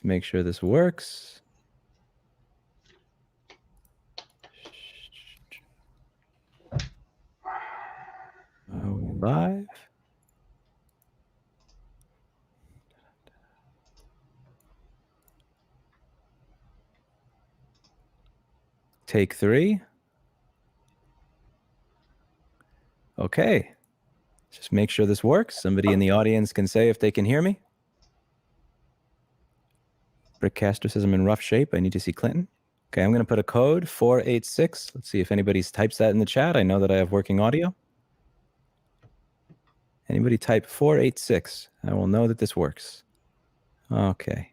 Let's make sure this works. Are we live? Take 3. Okay. Just make sure this works. Somebody in the audience can say if they can hear me. Brickcaster says I'm in rough shape. I need to see Clinton. Okay, I'm going to put a code 486. Let's see if anybody types that in the chat. I know that I have working audio. Anybody type 486. I will know that this works. Okay.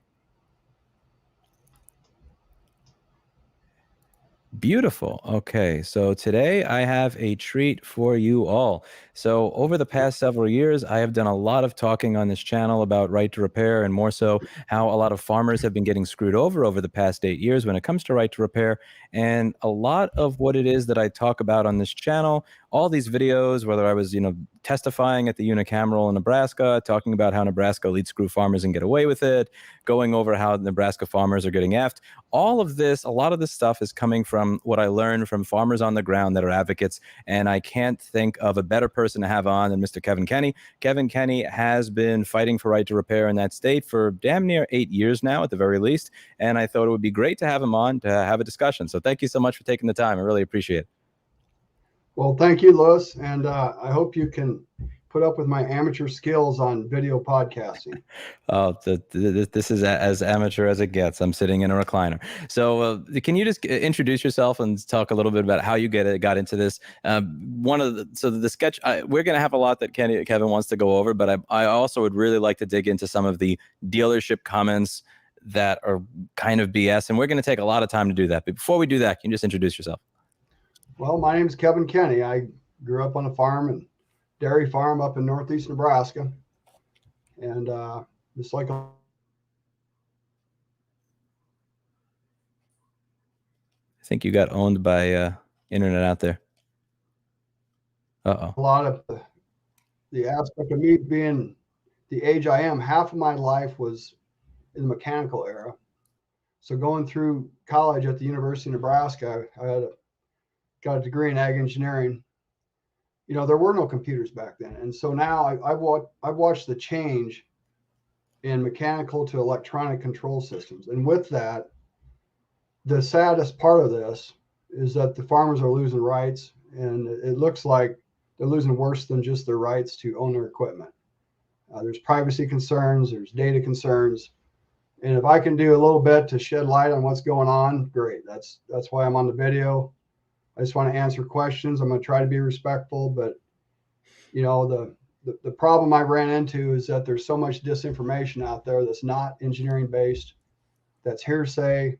Beautiful. Okay, so today I have a treat for you all. So over the past several years, I have done a lot of talking on this channel about right to repair, and more so how a lot of farmers have been getting screwed over the past 8 years when it comes to right to repair. And a lot of what it is that I talk about on this channel, all these videos, whether I was, testifying at the unicameral in Nebraska, talking about how Nebraska lead screw farmers and get away with it, going over how Nebraska farmers are getting effed. All of this, a lot of this stuff is coming from what I learned from farmers on the ground that are advocates. And I can't think of a better person to have on than Mr. Kevin Kenney. Kevin Kenney has been fighting for right to repair in that state for damn near 8 years now, at the very least. And I thought it would be great to have him on to have a discussion. So thank you so much for taking the time. I really appreciate it. Well, thank you, Louis. And I hope you can put up with my amateur skills on video podcasting. Oh, this is as amateur as it gets. I'm sitting in a recliner. So can you just introduce yourself and talk a little bit about how you got into this? The sketch, we're going to have a lot that Kevin wants to go over, but I also would really like to dig into some of the dealership comments that are kind of BS, and we're going to take a lot of time to do that. But before we do that, can you just introduce yourself? Well, my name is Kevin Kenney. I grew up on a farm and dairy farm up in northeast Nebraska. And just like I think you got owned by internet out there. A lot of the aspect of me being the age I am, half of my life was in the mechanical era. So going through college at the University of Nebraska, I got a degree in ag engineering. There were no computers back then. And so now I've watched the change in mechanical to electronic control systems. And with that, the saddest part of this is that the farmers are losing rights, and it looks like they're losing worse than just their rights to own their equipment. There's privacy concerns, there's data concerns. And if I can do a little bit to shed light on what's going on, great. That's why I'm on the video. I just want to answer questions. I'm going to try to be respectful, but the problem I ran into is that there's so much disinformation out there that's not engineering based, that's hearsay.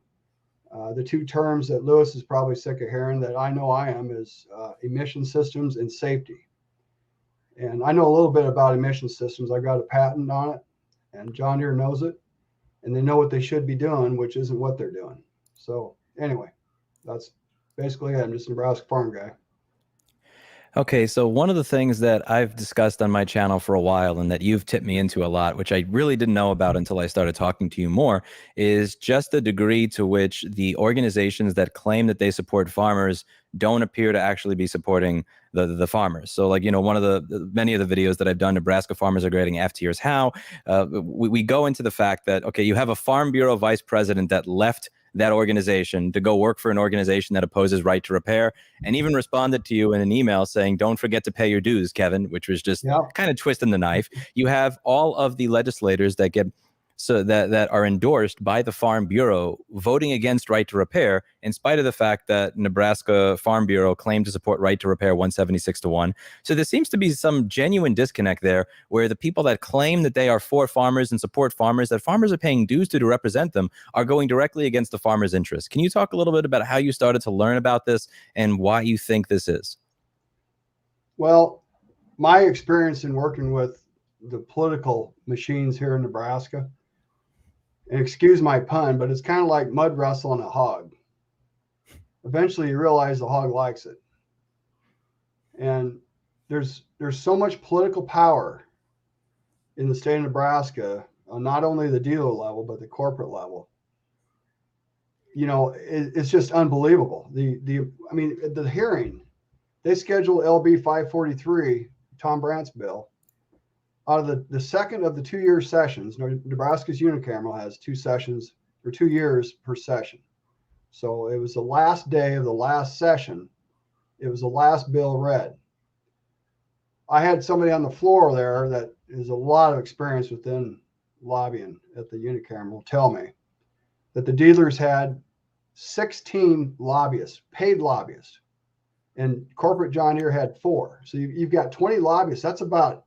The two terms that Louis is probably sick of hearing, that I know I am, is emission systems and safety. And I know a little bit about emission systems. I got a patent on it, and John Deere knows it, and they know what they should be doing, which isn't what they're doing. So anyway, that's basically it. I'm just a Nebraska farm guy. Okay, so one of the things that I've discussed on my channel for a while, and that you've tipped me into a lot, which I really didn't know about until I started talking to you more, is just the degree to which the organizations that claim that they support farmers don't appear to actually be supporting the farmers. So one of the many of the videos that I've done, Nebraska farmers are getting F tiers. How we go into the fact that, okay, you have a Farm Bureau vice president that left that organization to go work for an organization that opposes right to repair, and even responded to you in an email saying, don't forget to pay your dues, Kevin, which was just kind of twisting the knife. You have all of the legislators that that are endorsed by the Farm Bureau voting against right to repair, in spite of the fact that Nebraska Farm Bureau claimed to support right to repair 176-1. So there seems to be some genuine disconnect there, where the people that claim that they are for farmers and support farmers, that farmers are paying dues to represent them, are going directly against the farmers' interests. Can you talk a little bit about how you started to learn about this and why you think this is? Well, my experience in working with the political machines here in Nebraska, and excuse my pun, but it's kind of like mud wrestling a hog. Eventually you realize the hog likes it. And there's so much political power in the state of Nebraska on not only the dealer level, but the corporate level. It's just unbelievable. The hearing, they scheduled LB 543, Tom Brandt's bill. Out of the second of the 2-year sessions, Nebraska's unicameral has 2 sessions or 2 years per session. So it was the last day of the last session. It was the last bill read. I had somebody on the floor there that has a lot of experience within lobbying at the unicameral tell me that the dealers had 16 lobbyists, paid lobbyists, and corporate John Deere had 4. So you've got 20 lobbyists. That's about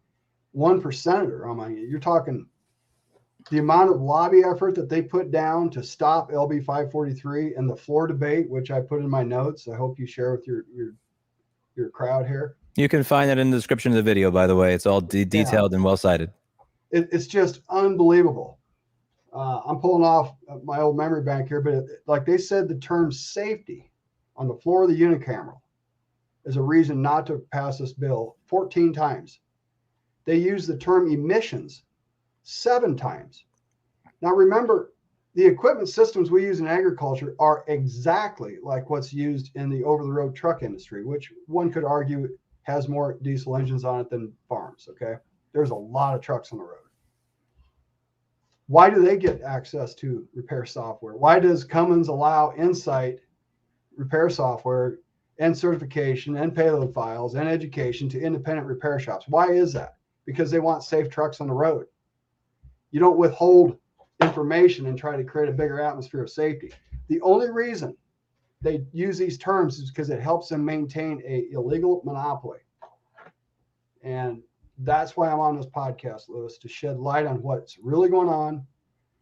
1%. You're talking the amount of lobby effort that they put down to stop LB 543 and the floor debate, which I put in my notes. I hope you share with your crowd here. You can find that in the description of the video, by the way. It's all detailed and well cited. It's just unbelievable. I'm pulling off my old memory bank here, but like they said, the term safety on the floor of the unicameral is a reason not to pass this bill 14 times. They use the term emissions 7 times. Now, remember, the equipment systems we use in agriculture are exactly like what's used in the over-the-road truck industry, which one could argue has more diesel engines on it than farms, okay? There's a lot of trucks on the road. Why do they get access to repair software? Why does Cummins allow Insight repair software and certification and payload files and education to independent repair shops? Why is that? Because they want safe trucks on the road. You don't withhold information and try to create a bigger atmosphere of safety. The only reason they use these terms is because it helps them maintain an illegal monopoly. And that's why I'm on this podcast, Lewis, to shed light on what's really going on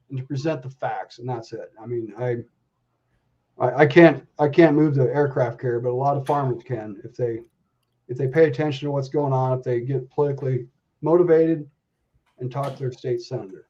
and to present the facts. And that's it. I can't move the aircraft carrier, but a lot of farmers can if they pay attention to what's going on, if they get politically motivated and talk to their state senator.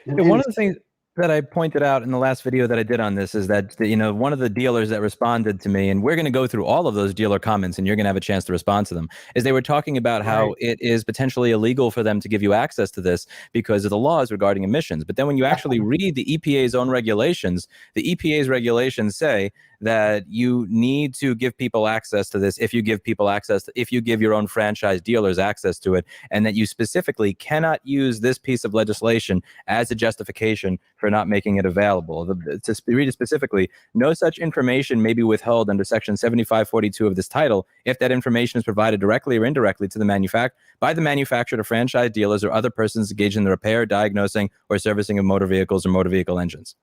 And one of the things that I pointed out in the last video that I did on this is that, one of the dealers that responded to me, and we're going to go through all of those dealer comments and you're going to have a chance to respond to them, is they were talking about how it is potentially illegal for them to give you access to this because of the laws regarding emissions. But then when you actually read the EPA's own regulations, the EPA's regulations say that you need to give people access to this if you give your own franchise dealers access to it, and that you specifically cannot use this piece of legislation as a justification for not making it available. To read it specifically, no such information may be withheld under Section 7542 of this title if that information is provided directly or indirectly to by the manufacturer to franchise dealers or other persons engaged in the repair, diagnosing, or servicing of motor vehicles or motor vehicle engines.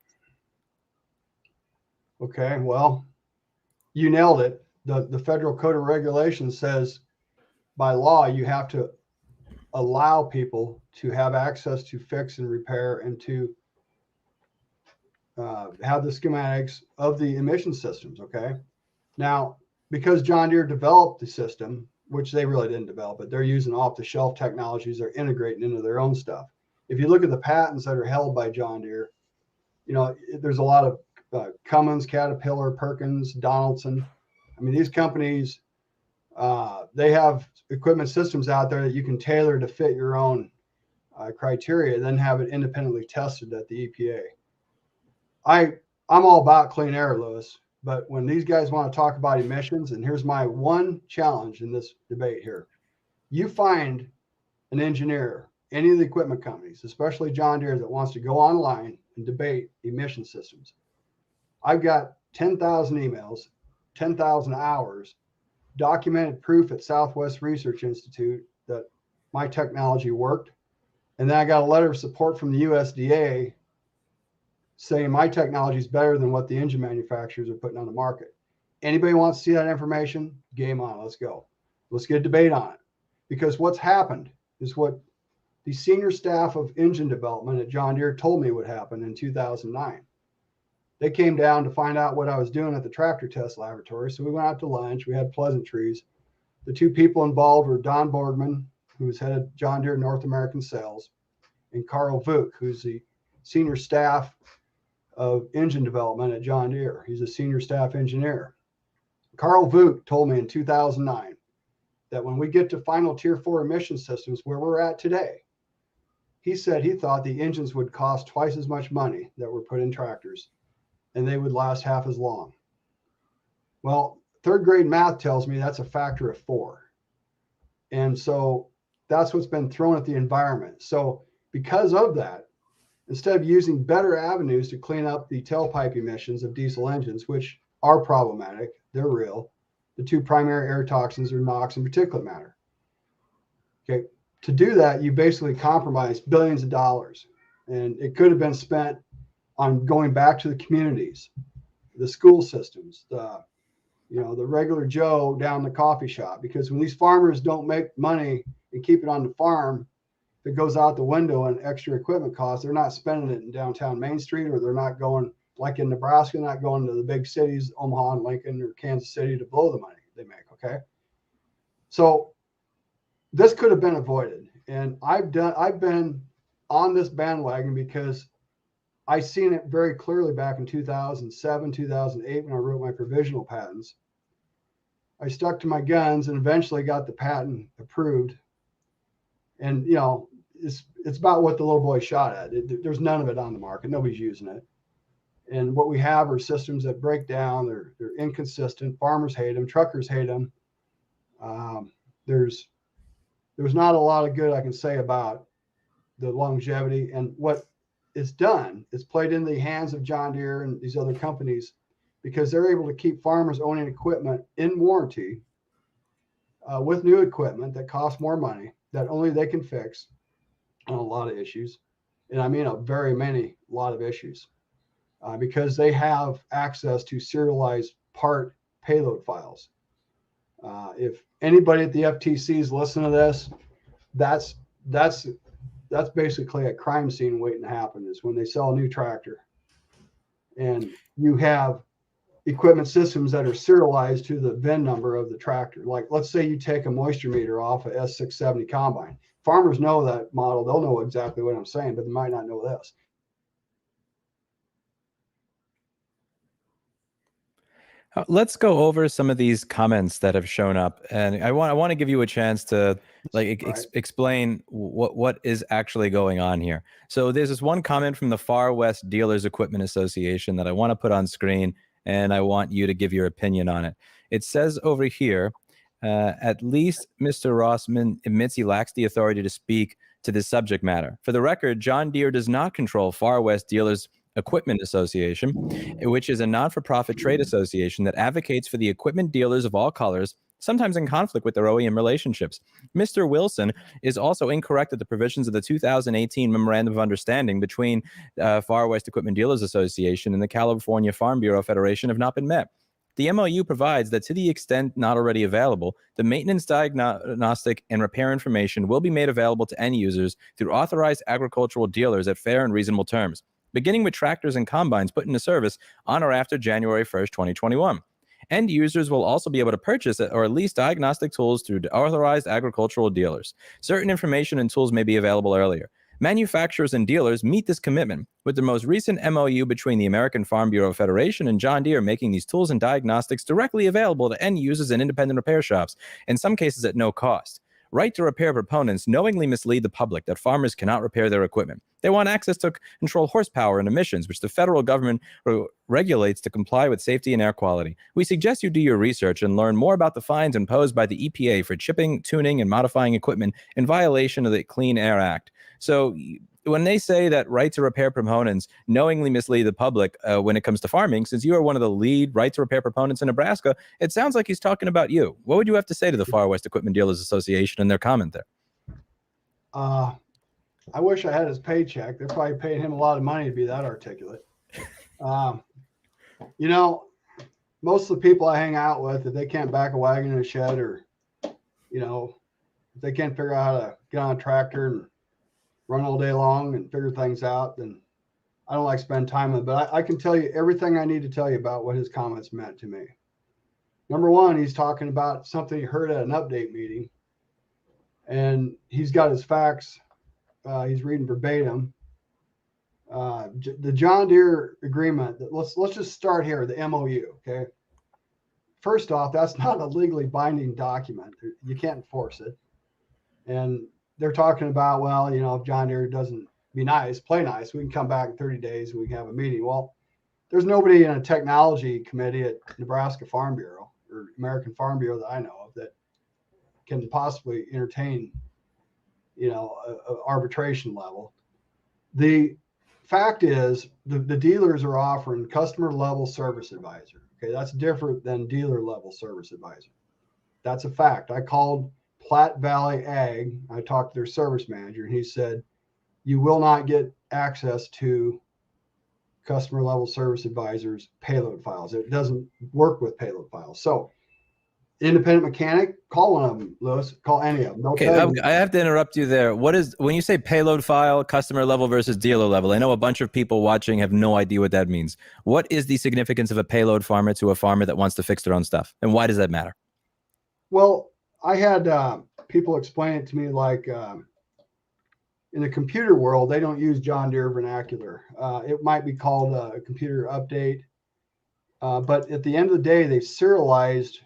Okay, well, you nailed it. The Federal Code of Regulations says by law you have to allow people to have access to fix and repair and to have the schematics of the emission systems, okay? Now, because John Deere developed the system, which they really didn't develop it, they're using off-the-shelf technologies, they're integrating into their own stuff. If you look at the patents that are held by John Deere, there's a lot of Cummins, Caterpillar, Perkins, Donaldson. These companies, they have equipment systems out there that you can tailor to fit your own criteria, and then have it independently tested at the EPA. I'm all about clean air, Lewis, but when these guys want to talk about emissions, and here's my one challenge in this debate here. You find an engineer, any of the equipment companies, especially John Deere, that wants to go online and debate emission systems. I've got 10,000 emails, 10,000 hours, documented proof at Southwest Research Institute that my technology worked. And then I got a letter of support from the USDA saying my technology is better than what the engine manufacturers are putting on the market. Anybody wants to see that information? Game on, let's go. Let's get a debate on it. Because what's happened is what the senior staff of engine development at John Deere told me would happen in 2009. They came down to find out what I was doing at the tractor test laboratory. So we went out to lunch. We had pleasantries. The 2 people involved were Don Borgman, who's head of John Deere North American sales, and Carl Vuk, who's the senior staff of engine development at John Deere. He's a senior staff engineer. Carl Vuk told me in 2009 that when we get to final tier 4 emission systems where we're at today, he said he thought the engines would cost twice as much money that were put in tractors, and they would last half as long. Well, third grade math tells me that's a factor of 4. And so that's what's been thrown at the environment. So because of that, instead of using better avenues to clean up the tailpipe emissions of diesel engines, which are problematic, they're real. The 2 primary air toxins are NOx and particulate matter. Okay, to do that, you basically compromise billions of dollars, and it could have been spent on going back to the communities, the school systems, the regular Joe down the coffee shop. Because when these farmers don't make money and keep it on the farm, if it goes out the window and extra equipment costs, they're not spending it in downtown Main Street, or they're not going, like in Nebraska, not going to the big cities, Omaha and Lincoln or Kansas City, to blow the money they make. Okay, so this could have been avoided, and I've been on this bandwagon because I seen it very clearly back in 2007, 2008 when I wrote my provisional patents. I stuck to my guns and eventually got the patent approved. And it's about what the little boy shot at. There's none of it on the market. Nobody's using it. And what we have are systems that break down. They're inconsistent. Farmers hate them. Truckers hate them. There's not a lot of good I can say about the longevity. And what it's done is played in the hands of John Deere and these other companies, because they're able to keep farmers owning equipment in warranty with new equipment that costs more money, that only they can fix on a lot of issues. And I mean a lot of issues, because they have access to serialized part payload files. If anybody at the FTC is listening to this, that's basically a crime scene waiting to happen, is when they sell a new tractor and you have equipment systems that are serialized to the VIN number of the tractor. Like, let's say you take a moisture meter off a S670 combine. Farmers know that model. They'll know exactly what I'm saying, but they might not know this. Let's go over some of these comments that have shown up, and I want to give you a chance to explain what is actually going on here. So there's this one comment from the Far West Dealers Equipment Association that I want to put on screen, and I want you to give your opinion on it. It says over here, at least Mr. Rossman admits he lacks the authority to speak to this subject matter. For the record, John Deere does not control Far West Dealers Equipment Association, which is a not-for-profit trade association that advocates for the equipment dealers of all colors, sometimes in conflict with their OEM relationships. Mr. Wilson is also incorrect that the provisions of the 2018 Memorandum of Understanding between Far West Equipment Dealers Association and the California Farm Bureau Federation have not been met. The MOU provides that to the extent not already available, the maintenance, diagnostic, and repair information will be made available to end users through authorized agricultural dealers at fair and reasonable terms, beginning with tractors and combines put into service on or after January 1st, 2021. End users will also be able to purchase or lease diagnostic tools through authorized agricultural dealers. Certain information and tools may be available earlier. Manufacturers and dealers meet this commitment, with the most recent MOU between the American Farm Bureau Federation and John Deere making these tools and diagnostics directly available to end users and independent repair shops, in some cases at no cost. Right to repair proponents knowingly mislead the public that farmers cannot repair their equipment. They want access to control horsepower and emissions, which the federal government regulates to comply with safety and air quality. We suggest you do your research and learn more about the fines imposed by the EPA for chipping, tuning, and modifying equipment in violation of the Clean Air Act. So when they say that right to repair proponents knowingly mislead the public when it comes to farming, since you are one of the lead right to repair proponents in Nebraska, it sounds like he's talking about you. What would you have to say to the Far West Equipment Dealers Association and their comment there? I wish I had his paycheck. They're probably paying him a lot of money to be that articulate. Most of the people I hang out with, if they can't back a wagon in a shed, or, if they can't figure out how to get on a tractor and run all day long and figure things out, then I don't like spend time with it. But I can tell you everything I need to tell you about what his comments meant to me. Number one, he's talking about something he heard at an update meeting, and he's got his facts. He's reading verbatim. The John Deere agreement, let's just start here, the MOU, okay? First off, that's not a legally binding document. You can't enforce it. And they're talking about, well, if John Deere doesn't play nice, we can come back in 30 days and we can have a meeting. Well, there's nobody in a technology committee at Nebraska Farm Bureau or American Farm Bureau that I know of that can possibly entertain, a arbitration level. The fact is the dealers are offering customer level service advisor. Okay, that's different than dealer level service advisor. That's a fact. I called Platte Valley Ag. I talked to their service manager, and he said, you will not get access to customer level service advisors payload files. It doesn't work with payload files. So independent mechanic, call one of them, Lewis. Call any of them. They'll Okay, tell you. I have to interrupt you there. What is, when you say payload file, customer level versus dealer level? I know a bunch of people watching have no idea what that means. What is the significance of a payload farmer to a farmer that wants to fix their own stuff, and why does that matter? Well, I had people explain it to me like in the computer world, they don't use John Deere vernacular. It might be called a computer update, but at the end of the day, they've serialized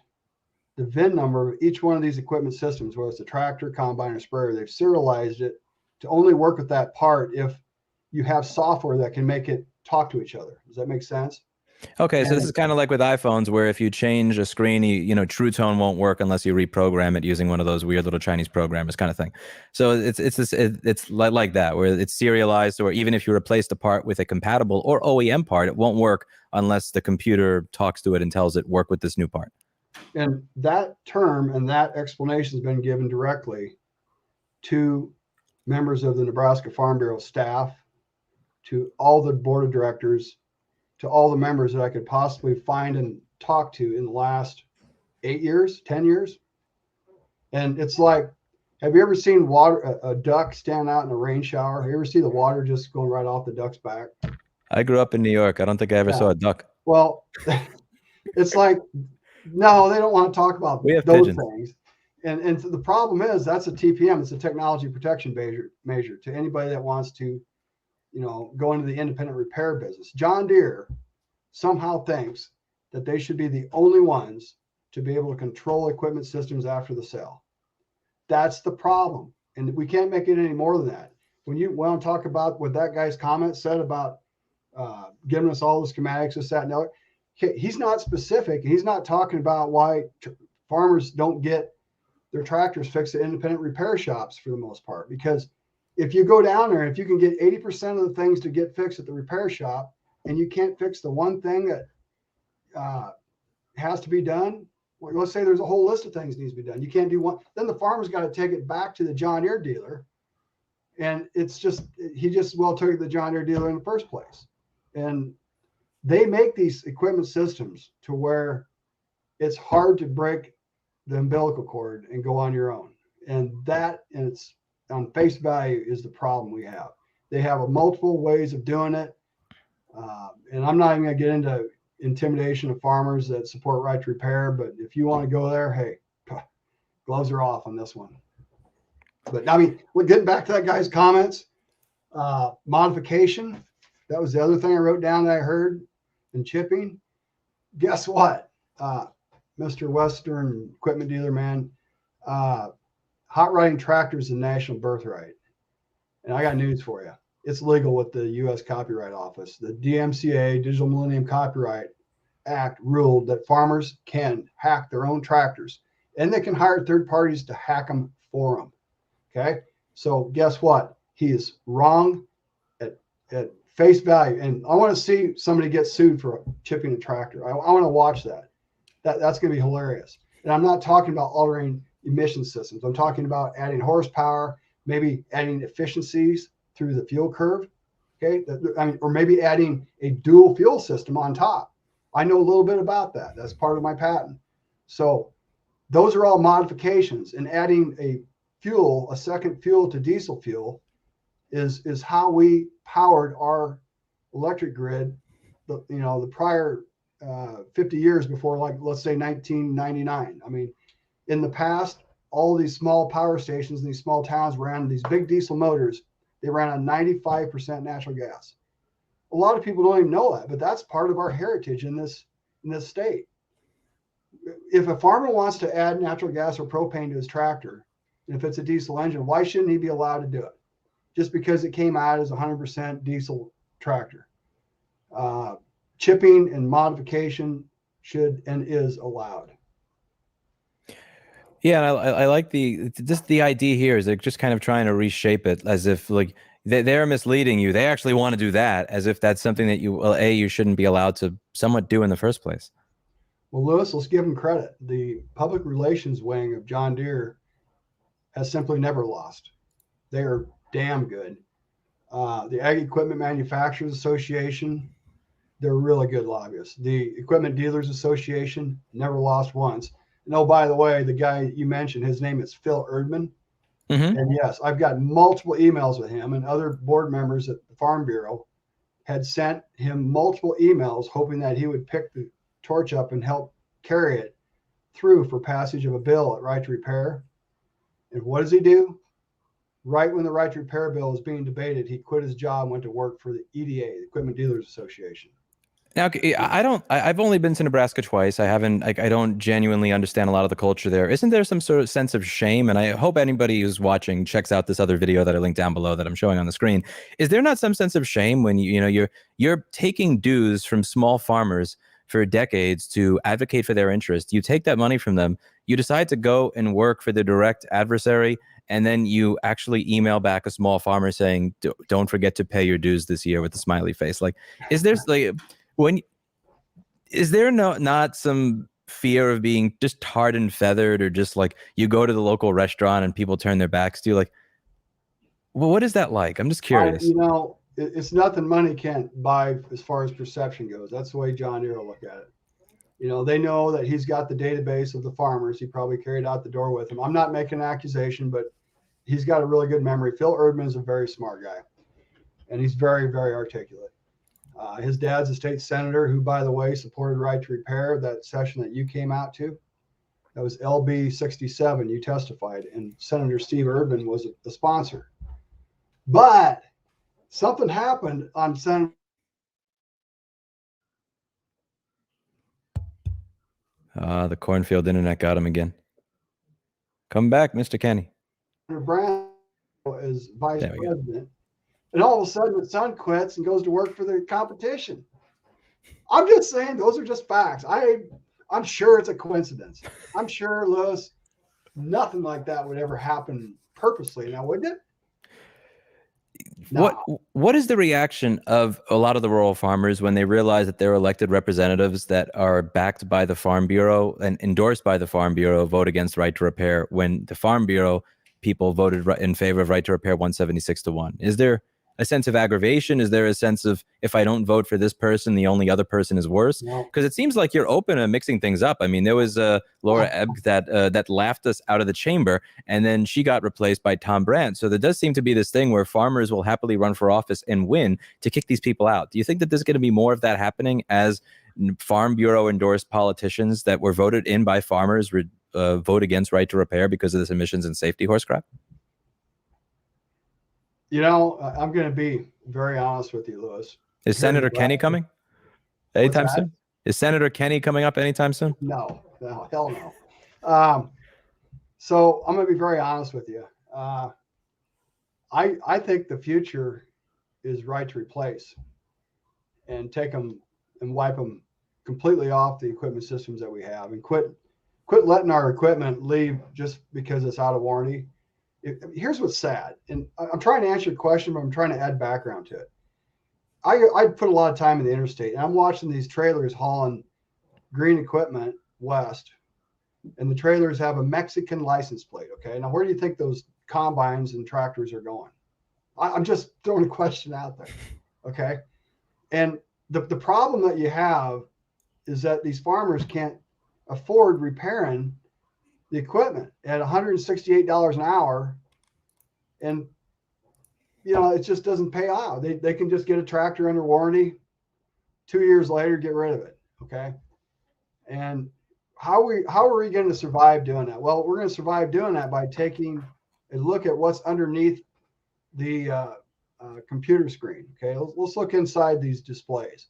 the VIN number of each one of these equipment systems, whether it's a tractor, combine, or sprayer. They've serialized it to only work with that part if you have software that can make it talk to each other. Does that make sense? Okay, so this is kind of like with iPhones, where if you change a screen, True Tone won't work unless you reprogram it using one of those weird little Chinese programmers, kind of thing. So it's like that, where it's serialized, or even if you replace the part with a compatible or OEM part, it won't work unless the computer talks to it and tells it work with this new part. And that term and that explanation has been given directly to members of the Nebraska Farm Bureau staff, to all the board of directors, to all the members that I could possibly find and talk to in the last 8 years, 10 years. And it's like, have you ever seen a duck stand out in a rain shower? You ever see the water just going right off the duck's back? I grew up in New York. I don't think I ever saw a duck. Well, it's like, no, they don't want to talk about those pigeons. Things. And the problem is that's a TPM. It's a technology protection measure to anybody that wants to, go into the independent repair business. John Deere somehow thinks that they should be the only ones to be able to control equipment systems after the sale. That's the problem. And we can't make it any more than that. When you want to talk about what that guy's comment said about giving us all the schematics, this, that, and the other, he's not specific. He's not talking about why farmers don't get their tractors fixed at independent repair shops for the most part. Because if you go down there, if you can get 80% of the things to get fixed at the repair shop, and you can't fix the one thing that has to be done, well, let's say there's a whole list of things that needs to be done. You can't do one. Then the farmer's got to take it back to the John Deere dealer. And it's just, he just took it to the John Deere dealer in the first place. And they make these equipment systems to where it's hard to break the umbilical cord and go on your own. And that, and it's on face value, is the problem we have. They have multiple ways of doing it. And I'm not even going to get into intimidation of farmers that support right to repair, but if you want to go there, hey, gloves are off on this one. But I mean, we're getting back to that guy's comments. Modification, that was the other thing I wrote down that I heard. And chipping, guess what? Mr. Western equipment dealer man, hot rodding tractors is a national birthright. And I got news for you. It's legal with the U.S. Copyright Office. The DMCA, Digital Millennium Copyright Act, ruled that farmers can hack their own tractors, and they can hire third parties to hack them for them. Okay? So guess what? He is wrong at face value. And I want to see somebody get sued for chipping a tractor. I want to watch that. That's going to be hilarious. And I'm not talking about altering emission systems. I'm talking about adding horsepower, maybe adding efficiencies through the fuel curve. Okay. Or maybe adding a dual fuel system on top. I know a little bit about that. That's part of my patent. So those are all modifications, and adding a second fuel to diesel fuel is how we powered our electric grid, the prior 50 years before, like, let's say 1999. I mean, in the past, all these small power stations in these small towns ran these big diesel motors. They ran on 95% natural gas. A lot of people don't even know that, but that's part of our heritage in this state. If a farmer wants to add natural gas or propane to his tractor, And if it's a diesel engine, why shouldn't he be allowed to do it? Just because it came out as a 100% diesel tractor. Chipping and modification should and is allowed. Yeah, and I like the idea here is they're just kind of trying to reshape it as if like they're misleading you. They actually want to do that as if that's something that you shouldn't be allowed to somewhat do in the first place. Well, Lewis, let's give them credit. The public relations wing of John Deere has simply never lost. They are damn good. The Ag Equipment Manufacturers Association, they're really good lobbyists. The Equipment Dealers Association never lost once. And oh, by the way, the guy you mentioned, his name is Phil Erdman. Mm-hmm. And yes, I've got multiple emails with him, and other board members at the Farm Bureau had sent him multiple emails hoping that he would pick the torch up and help carry it through for passage of a bill at Right to Repair. And what does he do? Right when the Right to Repair bill was being debated, he quit his job and went to work for the EDA, the Equipment Dealers Association. Now, I've only been to Nebraska twice. I don't genuinely understand a lot of the culture there. Isn't there some sort of sense of shame? And I hope anybody who's watching checks out this other video that I linked down below that I'm showing on the screen. Is there not some sense of shame when you're taking dues from small farmers for decades to advocate for their interest? You take that money from them. You decide to go and work for the direct adversary, and then you actually email back a small farmer saying, "Don't forget to pay your dues this year," with a smiley face. Like, is there is there not some fear of being just tarred and feathered, or just like you go to the local restaurant and people turn their backs to you? Like, well, what is that like? I'm just curious. It's nothing money can't buy as far as perception goes. That's the way John Deere will look at it. They know that he's got the database of the farmers. He probably carried out the door with him. I'm not making an accusation, but he's got a really good memory. Phil Erdman is a very smart guy, and he's very, very articulate. His dad's a state senator who, by the way, supported Right to Repair, that session that you came out to. That was LB 67. You testified, and Senator Steve Erdman was the sponsor. But something happened on Senator. The cornfield internet got him again. Come back, Mr. Kenney. Brown as vice president. And all of a sudden, his son quits and goes to work for the competition. I'm just saying, those are just facts. I'm sure it's a coincidence. I'm sure, Lewis, nothing like that would ever happen purposely. Now, wouldn't it? No. What is the reaction of a lot of the rural farmers when they realize that their elected representatives that are backed by the Farm Bureau and endorsed by the Farm Bureau vote against Right to Repair, when the Farm Bureau people voted in favor of Right to Repair 176-1? Is there a sense of aggravation? Is there a sense of, if I don't vote for this person, the only other person is worse? Because it seems like you're open to mixing things up. I mean, there was Laura Ebb that laughed us out of the chamber, and then she got replaced by Tom Brandt. So there does seem to be this thing where farmers will happily run for office and win to kick these people out. Do you think that there's going to be more of that happening as Farm Bureau endorsed politicians that were voted in by farmers vote against Right to Repair because of this emissions and safety horse crap? I'm going to be very honest with you, Lewis. Is Senator Kenney coming anytime soon? Is Senator Kenney coming up anytime soon? No, hell no. So I'm going to be very honest with you. I think the future is Right to Replace and take them and wipe them completely off the equipment systems that we have, and quit letting our equipment leave just because it's out of warranty. Here's what's sad, and I'm trying to answer your question, but I'm trying to add background to it. I put a lot of time in the interstate, and I'm watching these trailers hauling green equipment west, and the trailers have a Mexican license plate. Okay, now where do you think those combines and tractors are going? I'm just throwing a question out there. Okay, and the problem that you have is that these farmers can't afford repairing the equipment at $168 an hour, and it just doesn't pay out. They can just get a tractor under warranty, 2 years later get rid of it. Okay, and how are we going to survive doing that? Well, we're going to survive doing that by taking a look at what's underneath the computer screen. Okay, let's look inside these displays.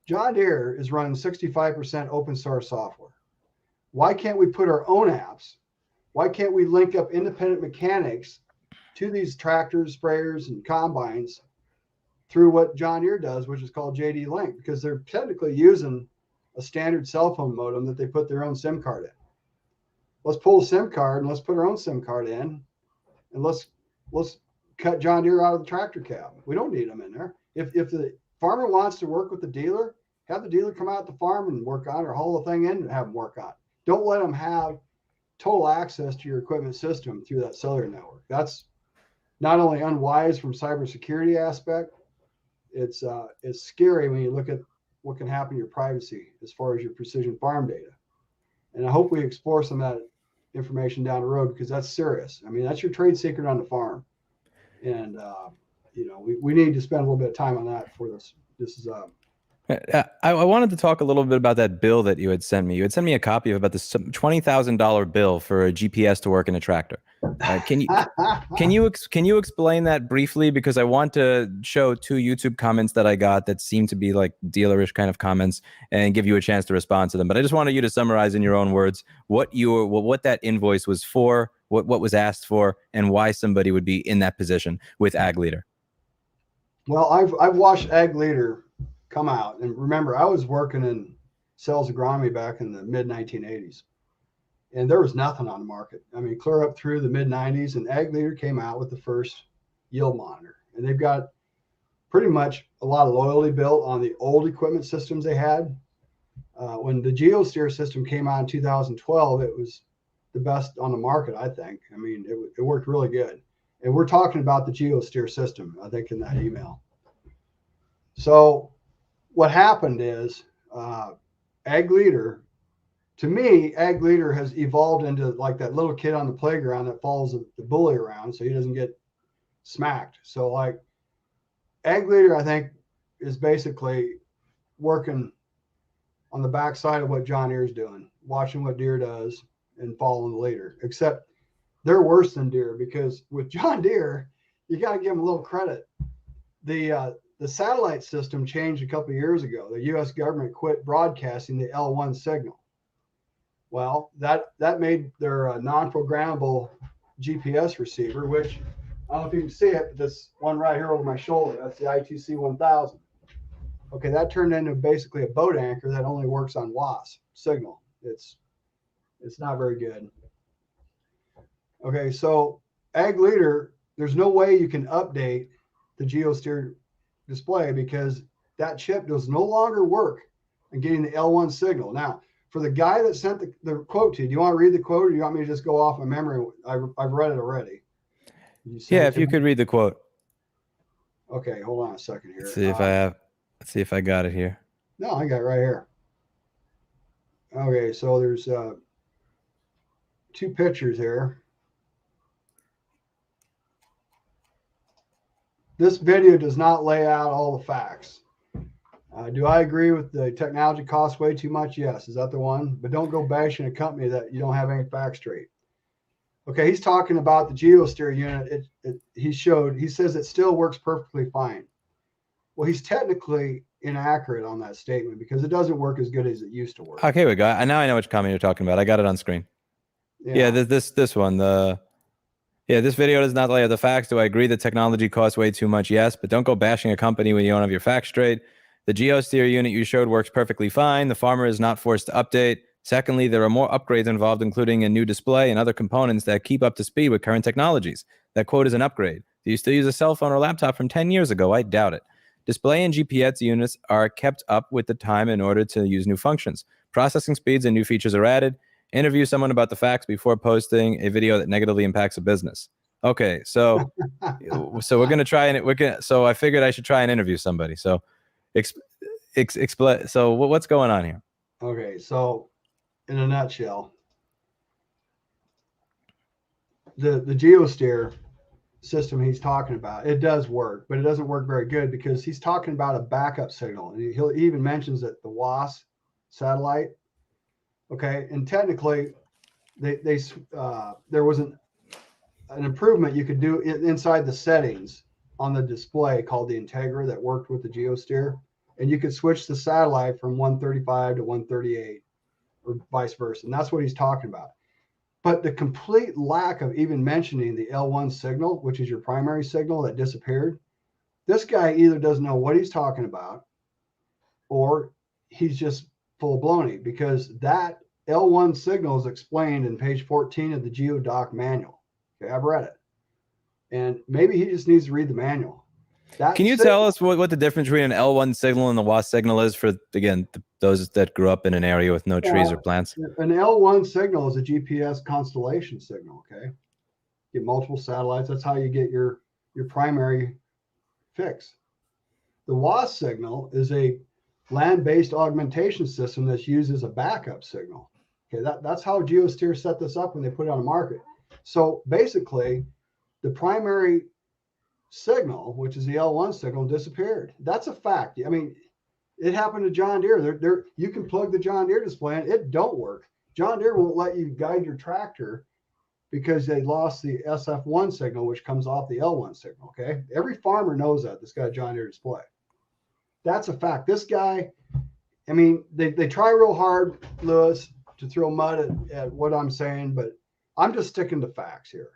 John Deere is running 65% open source software. Why can't we put our own apps Why can't we link up independent mechanics to these tractors, sprayers, and combines through what John Deere does, which is called JD Link, because they're technically using a standard cell phone modem that they put their own SIM card in. Let's pull a SIM card and let's put our own SIM card in, and let's cut John Deere out of the tractor cab. We don't need them in there. If the farmer wants to work with the dealer, have the dealer come out the farm and work on it, or haul the thing in and have them work on it. Don't let them have total access to your equipment system through that cellular network. That's not only unwise from cybersecurity aspect, it's scary when you look at what can happen to your privacy as far as your precision farm data. And I hope we explore some of that information down the road, because that's serious. I mean, that's your trade secret on the farm. And, we need to spend a little bit of time on that for this. This is I wanted to talk a little bit about that bill that you had sent me. You had sent me a copy of about this $20,000 bill for a GPS to work in a tractor. Can you explain that briefly? Because I want to show 2 YouTube comments that I got that seem to be like dealerish kind of comments, and give you a chance to respond to them. But I just wanted you to summarize in your own words what that invoice was for, what was asked for, and why somebody would be in that position with Ag Leader. Well, I've watched Ag Leader come out, and remember, I was working in sales agronomy back in the mid 1980s, and there was nothing on the market. I mean, clear up through the mid 90s, and Ag Leader came out with the first yield monitor, and they've got pretty much a lot of loyalty built on the old equipment systems they had. When the GeoSteer system came out in 2012, it was the best on the market, I think. I mean, it worked really good. And we're talking about the GeoSteer system, I think, in that email. So what happened is Ag Leader, to me, Ag Leader has evolved into like that little kid on the playground that follows the bully around so he doesn't get smacked. So like Ag Leader, I think, is basically working on the backside of what John Deere's doing, watching what Deere does and following the leader, except they're worse than Deere, because with John Deere, you got to give them a little credit. The satellite system changed a couple of years ago. The U.S. government quit broadcasting the L1 signal. Well, that made their non-programmable GPS receiver, which I don't know if you can see it, but this one right here over my shoulder, that's the ITC 1000. Okay, that turned into basically a boat anchor that only works on WAS signal. It's not very good. Okay, so Ag Leader, there's no way you can update the GeoSteer display, because that chip does no longer work in getting the L1 signal. Now, for the guy that sent the quote to you, do you want to read the quote, or do you want me to just go off my memory? I've read it already. Yeah, if you could read the quote. Okay, hold on a second here. Let's see if I got it here. No, I got it right here. Okay, so there's 2 pictures here. This video does not lay out all the facts. Do I agree with the technology costs way too much? Yes. Is that the one? But don't go bashing a company that you don't have any facts straight. Okay, he's talking about the GeoSteer unit. He says it still works perfectly fine. Well, he's technically inaccurate on that statement, because it doesn't work as good as it used to work. Okay, we got. Now I know which comment you're talking about. I got it on screen. Yeah, this one. This video does not lay out the facts. Do I agree that technology costs way too much? Yes, but don't go bashing a company when you don't have your facts straight. The GeoSteer unit you showed works perfectly fine. The farmer is not forced to update. Secondly, there are more upgrades involved, including a new display and other components that keep up to speed with current technologies. That quote is an upgrade. Do you still use a cell phone or laptop from 10 years ago? I doubt it. Display and GPS units are kept up with the time in order to use new functions. Processing speeds and new features are added. Interview someone about the facts before posting a video that negatively impacts a business. Okay, so we're gonna try and so I figured I should try and interview somebody. So explain. So what's going on here? Okay, so in a nutshell, the GeoSteer system he's talking about, it does work, but it doesn't work very good, because he's talking about a backup signal, and he even mentions that the WAS satellite. Okay, and technically, there was an improvement you could do inside the settings on the display called the Integra that worked with the GeoSteer, and you could switch the satellite from 135 to 138, or vice versa, and that's what he's talking about. But the complete lack of even mentioning the L1 signal, which is your primary signal that disappeared, this guy either doesn't know what he's talking about or he's just full blown, because that L1 signal is explained in page 14 of the GeoDoc manual. Okay, I've read it. And maybe he just needs to read the manual. Can you tell us what the difference between an L1 signal and the WASP signal is for, again, those that grew up in an area with no trees or plants? An L1 signal is a GPS constellation signal, okay? Get multiple satellites. That's how you get your primary fix. The WASP signal is a land-based augmentation system that's used as a backup signal. Okay, that's how Geosteer set this up when they put it on the market. So basically, the primary signal, which is the L1 signal, disappeared. That's a fact. I mean, it happened to John Deere. You can plug the John Deere display in, it don't work. John Deere won't let you guide your tractor because they lost the SF1 signal, which comes off the L1 signal. Okay, every farmer knows that. This got a John Deere display. That's a fact. This guy, I mean, they try real hard, Lewis, to throw mud at what I'm saying, but I'm just sticking to facts here.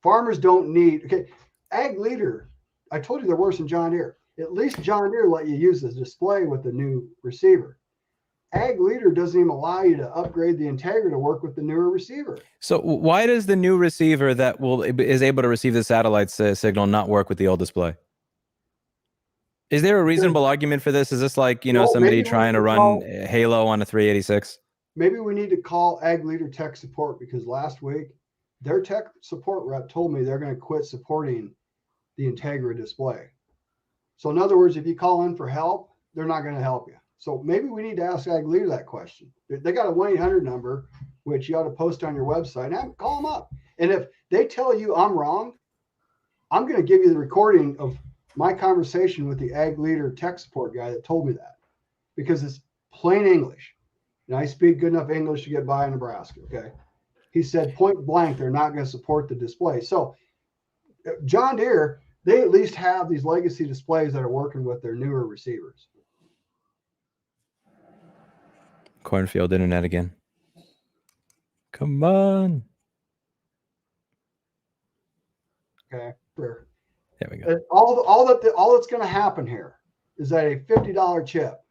Farmers don't need, okay, Ag Leader, I told you they're worse than John Deere. At least John Deere let you use this display with the new receiver. Ag Leader doesn't even allow you to upgrade the Integra to work with the newer receiver. So why does the new receiver that is able to receive the satellite signal not work with the old display? Is there a reasonable argument for this? Is this like, somebody trying to run Halo on a 386? Maybe we need to call Ag Leader tech support, because last week their tech support rep told me they're going to quit supporting the Integra display. So in other words, if you call in for help, they're not going to help you. So maybe we need to ask Ag Leader that question. They got a 1-800 number, which you ought to post on your website, and call them up. And if they tell you I'm wrong, I'm going to give you the recording of my conversation with the Ag Leader tech support guy that told me that, because it's plain English. And I speak good enough English to get by in Nebraska, okay? He said point blank, they're not going to support the display. So John Deere, they at least have these legacy displays that are working with their newer receivers. Cornfield internet again. Come on. Okay, sure. There we go. All that's going to happen here is that a $50 chip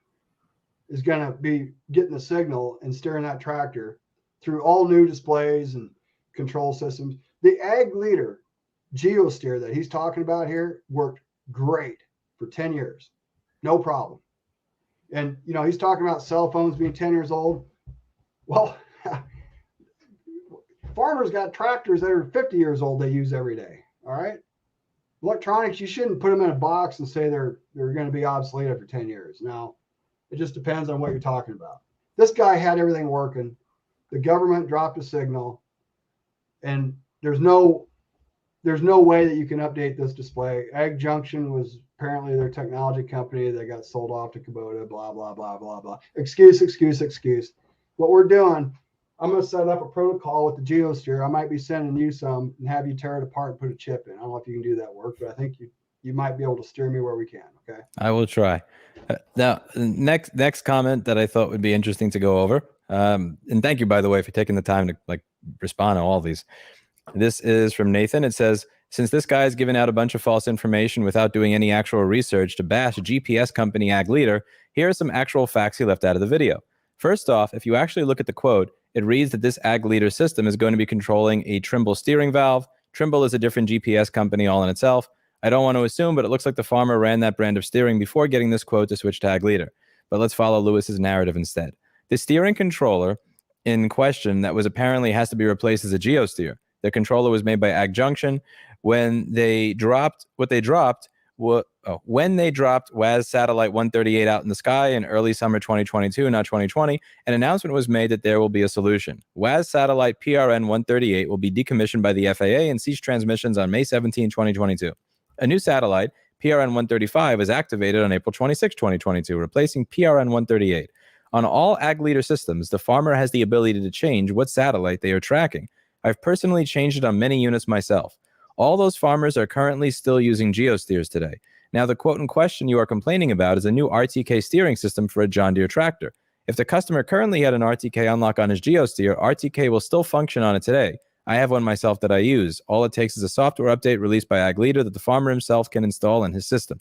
is going to be getting the signal and steering that tractor through all new displays and control systems. The Ag Leader GeoSteer that he's talking about here worked great for 10 years. No problem. And, he's talking about cell phones being 10 years old. Well, farmers got tractors that are 50 years old they use every day. All right. Electronics, you shouldn't put them in a box and say they're going to be obsolete after 10 years. Now, it just depends on what you're talking about. This guy had everything working. The government dropped a signal, and there's no way that you can update this display. Ag Junction was apparently their technology company that got sold off to Kubota, blah, blah, blah, blah, blah. Excuse. What we're doing, I'm going to set up a protocol with the GeoSteer. I might be sending you some and have you tear it apart and put a chip in. I don't know if you can do that work, but I think you might be able to steer me where we can. Okay. I will try. Now, next comment that I thought would be interesting to go over. And thank you, by the way, for taking the time to respond to all these. This is from Nathan. It says, since this guy is giving out a bunch of false information without doing any actual research to bash GPS company Ag Leader, here are some actual facts he left out of the video. First off, if you actually look at the quote, it reads that this Ag Leader system is going to be controlling a Trimble steering valve. Trimble is a different GPS company all in itself. I don't want to assume, but it looks like the farmer ran that brand of steering before getting this quote to switch to Ag Leader. But let's follow Lewis's narrative instead. The steering controller in question that was apparently has to be replaced as a GeoSteer. The controller was made by Ag Junction. When they dropped WAS Satellite 138 out in the sky in early summer 2022, not 2020, an announcement was made that there will be a solution. WAS Satellite PRN 138 will be decommissioned by the FAA and cease transmissions on May 17, 2022. A new satellite, PRN 135, was activated on April 26, 2022, replacing PRN 138. On all Ag Leader systems, the farmer has the ability to change what satellite they are tracking. I've personally changed it on many units myself. All those farmers are currently still using GeoSteers today. Now, the quote in question you are complaining about is a new RTK steering system for a John Deere tractor. If the customer currently had an RTK unlock on his GeoSteer, RTK will still function on it today. I have one myself that I use. All it takes is a software update released by AgLeader that the farmer himself can install in his system.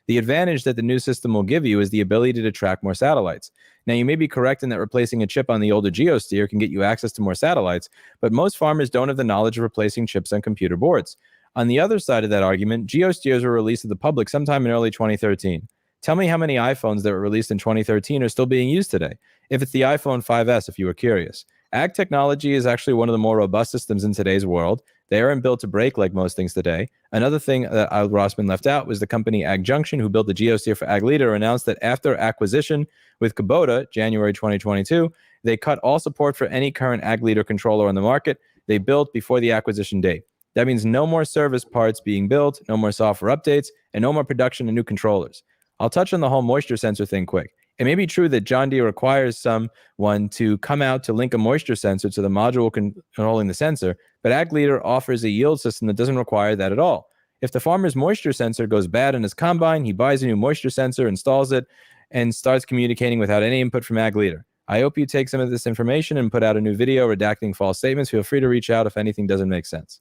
The advantage that the new system will give you is the ability to track more satellites. Now, you may be correct in that replacing a chip on the older GeoSteer can get you access to more satellites, but most farmers don't have the knowledge of replacing chips on computer boards. On the other side of that argument, GeoSteers were released to the public sometime in early 2013. Tell me how many iPhones that were released in 2013 are still being used today. If it's the iPhone 5S, if you were curious. Ag technology is actually one of the more robust systems in today's world. They aren't built to break like most things today. Another thing that Al Rossman left out was the company Ag Junction, who built the GeoSteer for AgLeader, announced that after acquisition with Kubota, January 2022, they cut all support for any current AgLeader controller on the market they built before the acquisition date. That means no more service parts being built, no more software updates, and no more production of new controllers. I'll touch on the whole moisture sensor thing quick. It may be true that John Deere requires someone to come out to link a moisture sensor to the module controlling the sensor, but AgLeader offers a yield system that doesn't require that at all. If the farmer's moisture sensor goes bad in his combine, he buys a new moisture sensor, installs it, and starts communicating without any input from AgLeader. I hope you take some of this information and put out a new video redacting false statements. Feel free to reach out if anything doesn't make sense.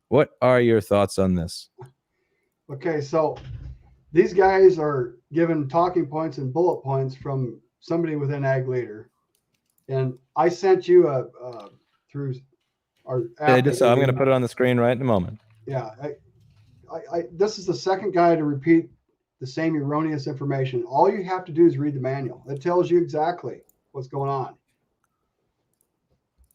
What are your thoughts on this? Okay, so these guys are given talking points and bullet points from somebody within AgLeader, and I sent you through our app. I did so. I'm going to put it on the screen right in a moment. Yeah, this is the second guy to repeat the same erroneous information. All you have to do is read the manual. It tells you exactly what's going on.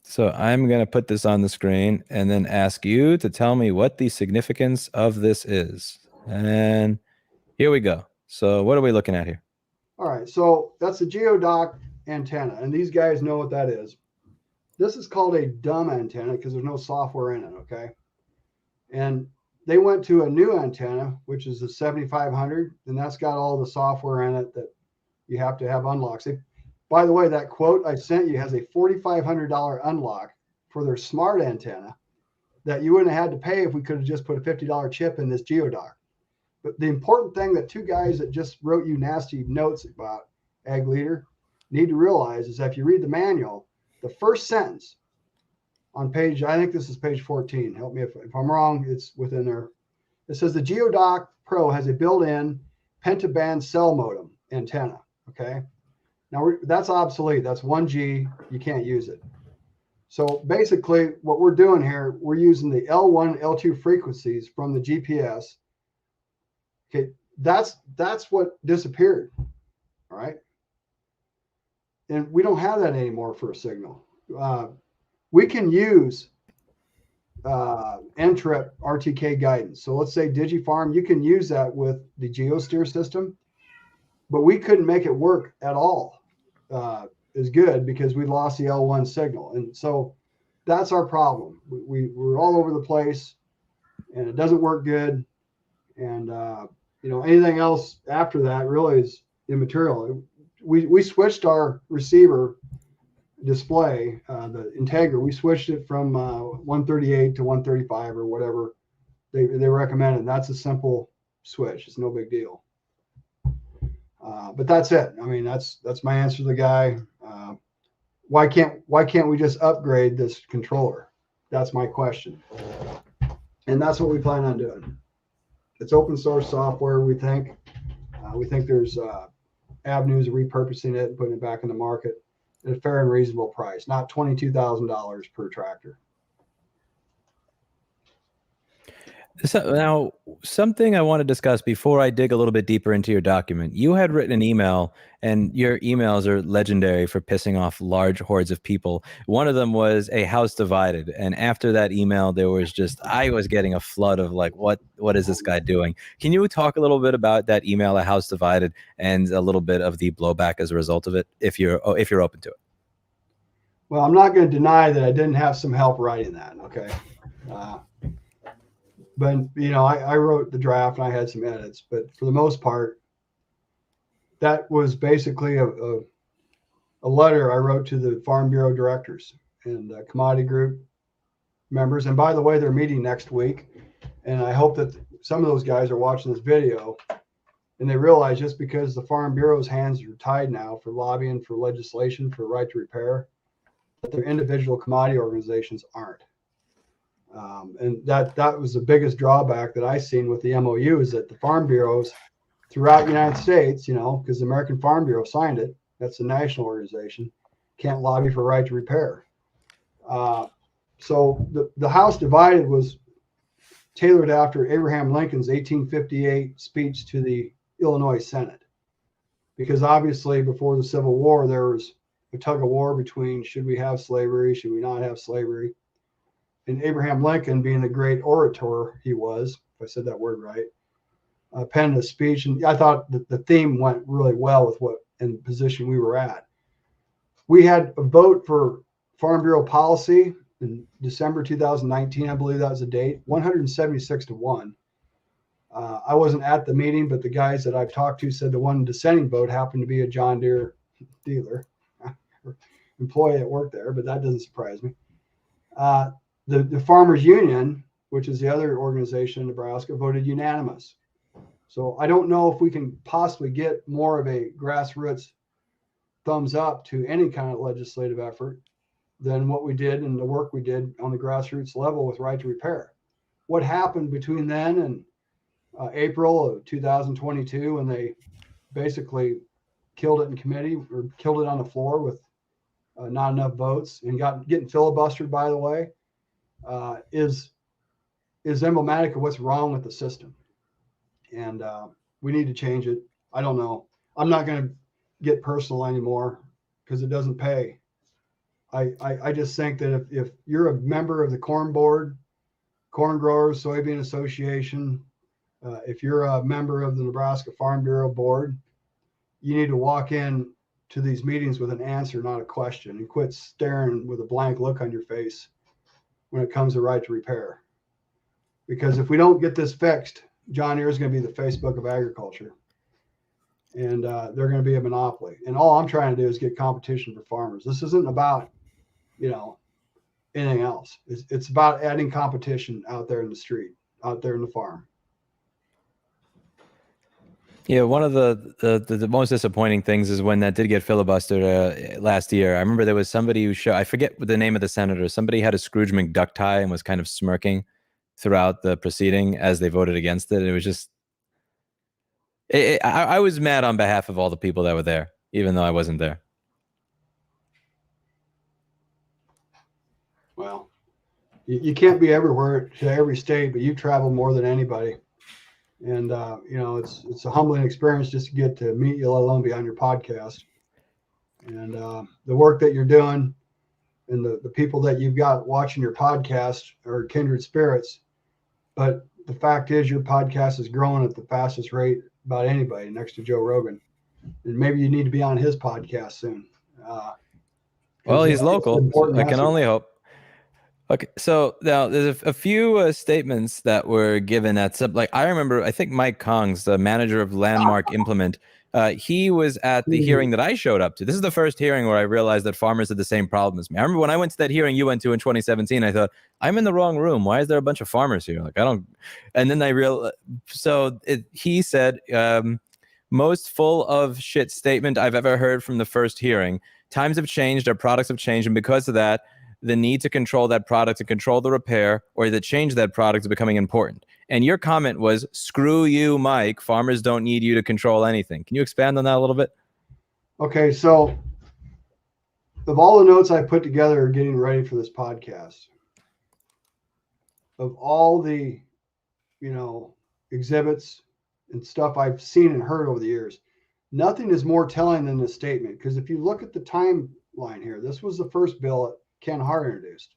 So I'm going to put this on the screen and then ask you to tell me what the significance of this is. And here we go. So what are we looking at here? All right. So that's a geodock antenna, and these guys know what that is. This is called a dumb antenna because there's no software in it. Okay. And they went to a new antenna, which is the 7500, and that's got all the software in it that you have to have unlocks. By the way, that quote I sent you has a $4,500 unlock for their smart antenna that you wouldn't have had to pay if we could have just put a $50 chip in this geodock. But the important thing that two guys that just wrote you nasty notes about AgLeader need to realize is that if you read the manual, the first sentence on page, I think this is page 14. Help me if I'm wrong, it's within there. It says the Geodock Pro has a built-in pentaband cell modem antenna. Okay. Now that's obsolete. That's 1G. You can't use it. So basically what we're doing here, we're using the L1, L2 frequencies from the GPS. Okay. That's what disappeared. All right. And we don't have that anymore for a signal. We can use NTRIP RTK guidance. So let's say DigiFarm, you can use that with the GeoSteer system, but we couldn't make it work at all as good because we lost the L1 signal. And so that's our problem. We're all over the place and it doesn't work good. And, anything else after that really is immaterial. We switched our receiver display, the Integra, we switched it from 138 to 135 or whatever they recommended. That's a simple switch. It's no big deal. But that's it. I mean, that's my answer to the guy. Why can't we just upgrade this controller? That's my question. And that's what we plan on doing. It's open source software. We think there's avenues of repurposing it and putting it back in the market at a fair and reasonable price, not $22,000 per tractor. So now, something I want to discuss before I dig a little bit deeper into your document. You had written an email, and your emails are legendary for pissing off large hordes of people. One of them was a house divided, and after that email, there was I was getting a flood of like, what is this guy doing? Can you talk a little bit about that email, a house divided, and a little bit of the blowback as a result of it, if you're open to it? Well, I'm not going to deny that I didn't have some help writing that. Okay. But, I wrote the draft and I had some edits, but for the most part, that was basically a letter I wrote to the Farm Bureau directors and commodity group members. And by the way, they're meeting next week. And I hope that some of those guys are watching this video And they realize just because the Farm Bureau's hands are tied now for lobbying for legislation for right to repair, that their individual commodity organizations aren't. And that was the biggest drawback that I seen with the MOU, is that the Farm Bureaus throughout the United States, because the American Farm Bureau signed it, that's the national organization, can't lobby for right to repair. So the House divided was tailored after Abraham Lincoln's 1858 speech to the Illinois Senate, because obviously before the Civil War there was a tug of war between should we have slavery, should we not have slavery. And Abraham Lincoln, being the great orator he was, if I said that word right, penned a speech, and I thought that the theme went really well with what in the position we were at. We had a vote for Farm Bureau policy in December 2019, I believe that was the date, 176 to 1. I wasn't at the meeting, but the guys that I've talked to said the one dissenting vote happened to be a John Deere dealer, employee that worked there, but that doesn't surprise me. The Farmers Union, which is the other organization in Nebraska, voted unanimous. So I don't know if we can possibly get more of a grassroots thumbs up to any kind of legislative effort than what we did and the work we did on the grassroots level with right to repair. What happened between then and April of 2022, when they basically killed it in committee, or killed it on the floor with not enough votes, and getting filibustered, by the way, is emblematic of what's wrong with the system. And we need to change it. I don't know. I'm not going to get personal anymore because it doesn't pay. I just think that if you're a member of the Corn Board, Corn Growers Soybean Association, if you're a member of the Nebraska Farm Bureau Board, you need to walk in to these meetings with an answer, not a question, and quit staring with a blank look on your face when it comes to right to repair. Because if we don't get this fixed, John Deere is going to be the Facebook of agriculture, and they're going to be a monopoly. And all I'm trying to do is get competition for farmers. This isn't about, anything else. It's about adding competition out there in the street, out there in the farm. Yeah, one of the most disappointing things is when that did get filibustered last year. I remember there was somebody who I forget the name of the senator. Somebody had a Scrooge McDuck tie and was kind of smirking throughout the proceeding as they voted against it. It was just, I was mad on behalf of all the people that were there, even though I wasn't there. Well, you can't be everywhere to every state, but you've traveled more than anybody. And, it's a humbling experience just to get to meet you, let alone be on your podcast. And the work that you're doing and the people that you've got watching your podcast are kindred spirits. But the fact is your podcast is growing at the fastest rate about anybody next to Joe Rogan. And maybe you need to be on his podcast soon. Well, he's local. So I can only hope. Okay, so now there's a few statements that were given at some, I remember, I think Mike Kongs, the manager of Landmark Implement, he was at the hearing that I showed up to. This is the first hearing where I realized that farmers had the same problem as me. I remember when I went to that hearing you went to in 2017, I thought, I'm in the wrong room. Why is there a bunch of farmers here? And then I realized, he said, most full of shit statement I've ever heard from the first hearing. Times have changed, our products have changed, and because of that, the need to control that product, to control the repair, or to change that product is becoming important. And your comment was, screw you, Mike. Farmers don't need you to control anything. Can you expand on that a little bit? Okay, so of all the notes I put together getting ready for this podcast, of all the, exhibits and stuff I've seen and heard over the years, nothing is more telling than this statement. Because if you look at the timeline here, this was the first bill that Ken Hart introduced.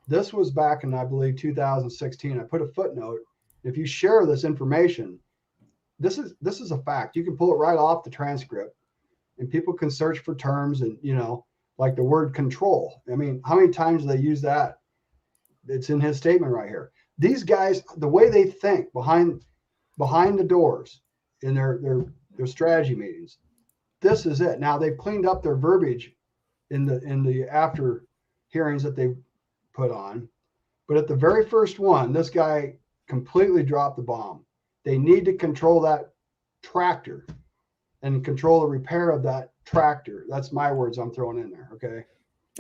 This was back in, I believe, 2016. I put a footnote. If you share this information, this is a fact. You can pull it right off the transcript, and people can search for terms and, like the word control. I mean, how many times do they use that? It's in his statement right here. These guys, the way they think behind the doors in their strategy meetings, this is it. Now they've cleaned up their verbiage in the after hearings that they put on, but at the very first one, this guy completely dropped the bomb. They need to control that tractor and control the repair of that tractor. That's my words I'm throwing in there. Okay.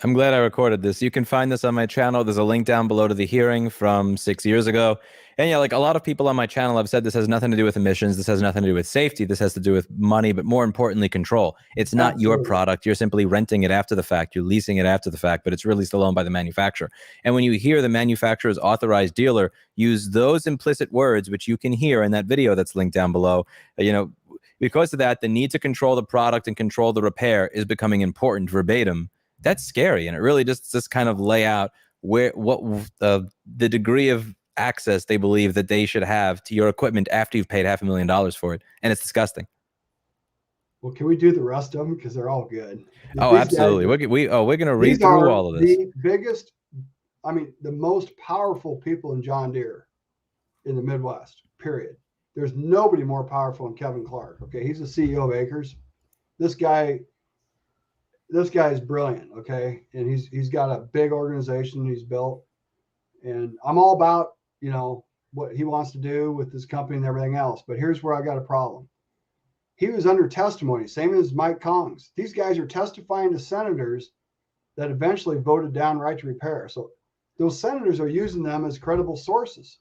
I'm glad I recorded this. You can find this on my channel. There's a link down below to the hearing from 6 years ago. And yeah, like a lot of people on my channel have said, this has nothing to do with emissions. This has nothing to do with safety. This has to do with money, but more importantly, control. It's not Absolutely. your product. You're simply renting it after the fact. You're leasing it after the fact, but it's really still owned by the manufacturer. And when you hear the manufacturer's authorized dealer use those implicit words, which you can hear in that video that's linked down below, because of that, the need to control the product and control the repair is becoming important verbatim. That's scary, and it really just kind of lay out the degree of access they believe that they should have to your equipment after you've paid $500,000 for it, and it's disgusting. Well, can we do the rest of them because they're all good? Oh, absolutely. We're going to read through all of this. The biggest, the most powerful people in John Deere in the Midwest. Period. There's nobody more powerful than Kevin Clark. Okay, he's the CEO of Acres. This guy is brilliant. Okay, and he's got a big organization he's built, and I'm all about what he wants to do with this company and everything else. But here's where I got a problem. He was under testimony, same as Mike Kongs. These guys are testifying to senators that eventually voted down right to repair. So those senators are using them as credible sources.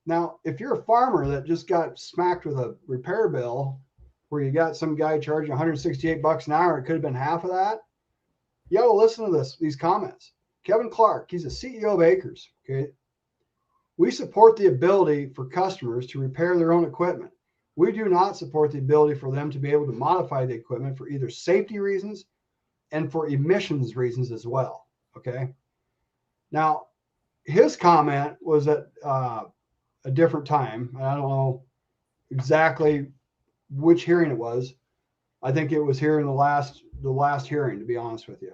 Now, if you're a farmer that just got smacked with a repair bill where you got some guy charging $168 an hour, it could have been half of that. You got to listen to these comments. Kevin Clark, he's the CEO of Acres. Okay. We support the ability for customers to repair their own equipment. We do not support the ability for them to be able to modify the equipment for either safety reasons and for emissions reasons as well. Okay. Now, his comment was at a different time. I don't know exactly which hearing it was. I think it was here in the last hearing, to be honest with you.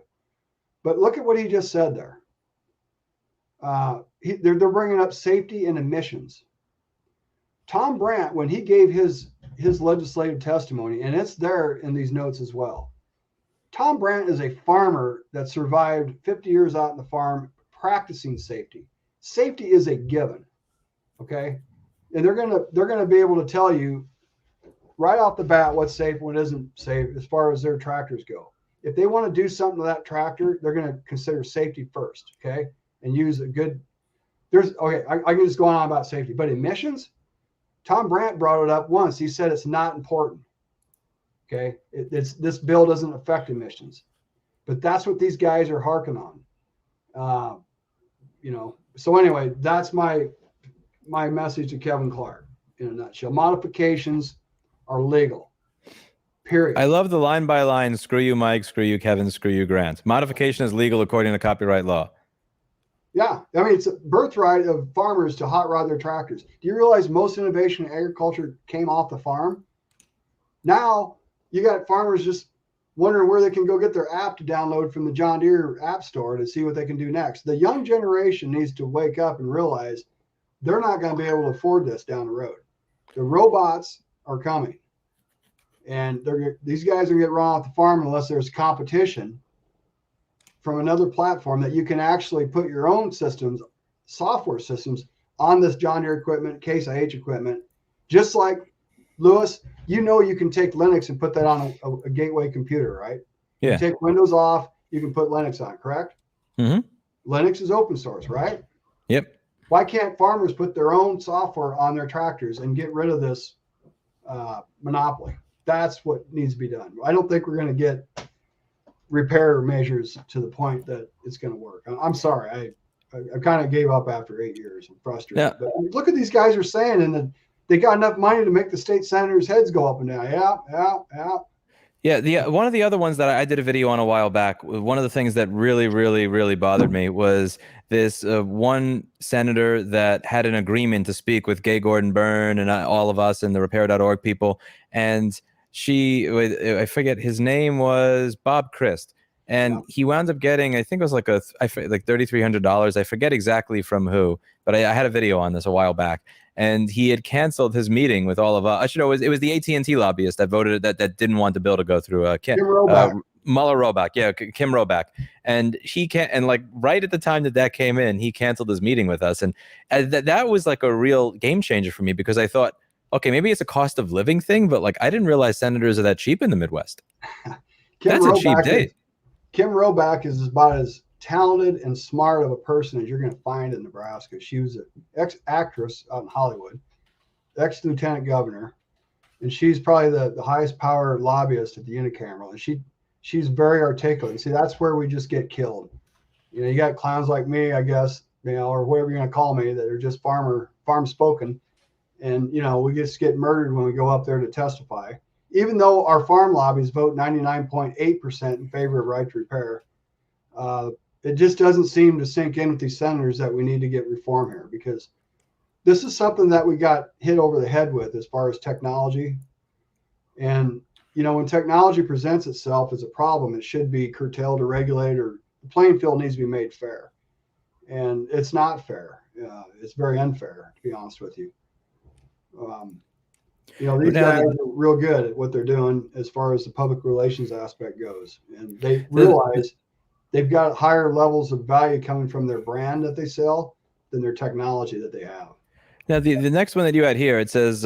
But look at what he just said there. They're bringing up safety and emissions. Tom Brandt, when he gave his legislative testimony, and it's there in these notes as well. Tom Brandt is a farmer that survived 50 years out in the farm practicing safety. Safety is a given, okay? And they're gonna be able to tell you right off the bat what's safe, what isn't safe as far as their tractors go. If they want to do something to that tractor, they're going to consider safety first, okay? And use a good. I can just go on about safety, but emissions. Tom Brandt brought it up once. He said it's not important. Okay, this bill doesn't affect emissions, but that's what these guys are harking on. So anyway, that's my message to Kevin Clark in a nutshell. Modifications are legal. Period. I love the line by line. Screw you, Mike. Screw you, Kevin. Screw you, Grant. Modification is legal according to copyright law. Yeah, it's a birthright of farmers to hot rod their tractors. Do you realize most innovation in agriculture came off the farm? Now you got farmers just wondering where they can go get their app to download from the John Deere app store to see what they can do next. The young generation needs to wake up and realize they're not going to be able to afford this down the road. The robots are coming, and these guys are going to get run off the farm unless there's competition from another platform that you can actually put your own systems, software systems, on this John Deere equipment, Case IH equipment. Just like, Lewis, you can take Linux and put that on a gateway computer, right? Yeah. You take Windows off, you can put Linux on, correct? Mm-hmm. Linux is open source, right? Yep. Why can't farmers put their own software on their tractors and get rid of this monopoly? That's what needs to be done. I don't think we're going to get repair measures to the point that it's going to work. I'm sorry. I kind of gave up after 8 years. I'm frustrated. Yeah. But look at these guys are saying, and they got enough money to make the state senators' heads go up and down. Yeah. One of the other ones that I did a video on a while back, one of the things that really, really, really bothered me was this one senator that had an agreement to speak with Gay Gordon Byrne and all of us and the repair.org people. And I forget, his name was Bob Christ. And he wound up getting, I think it was like $3,300. I forget exactly from who, but I had a video on this a while back. And he had canceled his meeting with all of us. I should know it was the AT&T lobbyist that voted that didn't want the bill to go through. Kim Muller Roback, Kim Roback, and right at the time that came in, he canceled his meeting with us, and that was like a real game changer for me because I thought, okay, maybe it's a cost of living thing, but like I didn't realize senators are that cheap in the Midwest. That's a cheap date. Kim Roback is about as talented and smart of a person as you're going to find in Nebraska. She was an ex-actress out in Hollywood, ex-lieutenant governor, and she's probably the highest power lobbyist at the unicameral. And she's very articulate. And see, that's where we just get killed. You know, you got clowns like me, I guess, you know, or whatever you're going to call me, that are just farm spoken. And, you know, we just get murdered when we go up there to testify. Even though our farm lobbies vote 99.8% in favor of right to repair, it just doesn't seem to sink in with these senators that we need to get reform here, because this is something that we got hit over the head with as far as technology. And, you know, when technology presents itself as a problem, it should be curtailed or regulated, or the playing field needs to be made fair. And it's not fair. It's very unfair, to be honest with you. You know, these guys are real good at what they're doing as far as the public relations aspect goes. And they realize they've got higher levels of value coming from their brand that they sell than their technology that they have. Now, the next one that you had here, it says,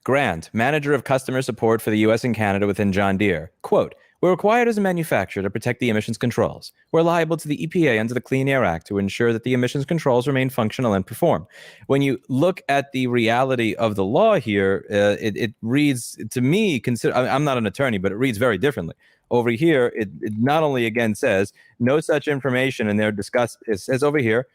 Grant, manager of customer support for the U.S. and Canada within John Deere. Quote, we're required as a manufacturer to protect the emissions controls. We're liable to the EPA under the Clean Air Act to ensure that the emissions controls remain functional and perform. When you look at the reality of the law here, it reads, to me, I'm not an attorney, but it reads very differently. Over here, it not only, again, says, no such information, and they're discussed, it says over here,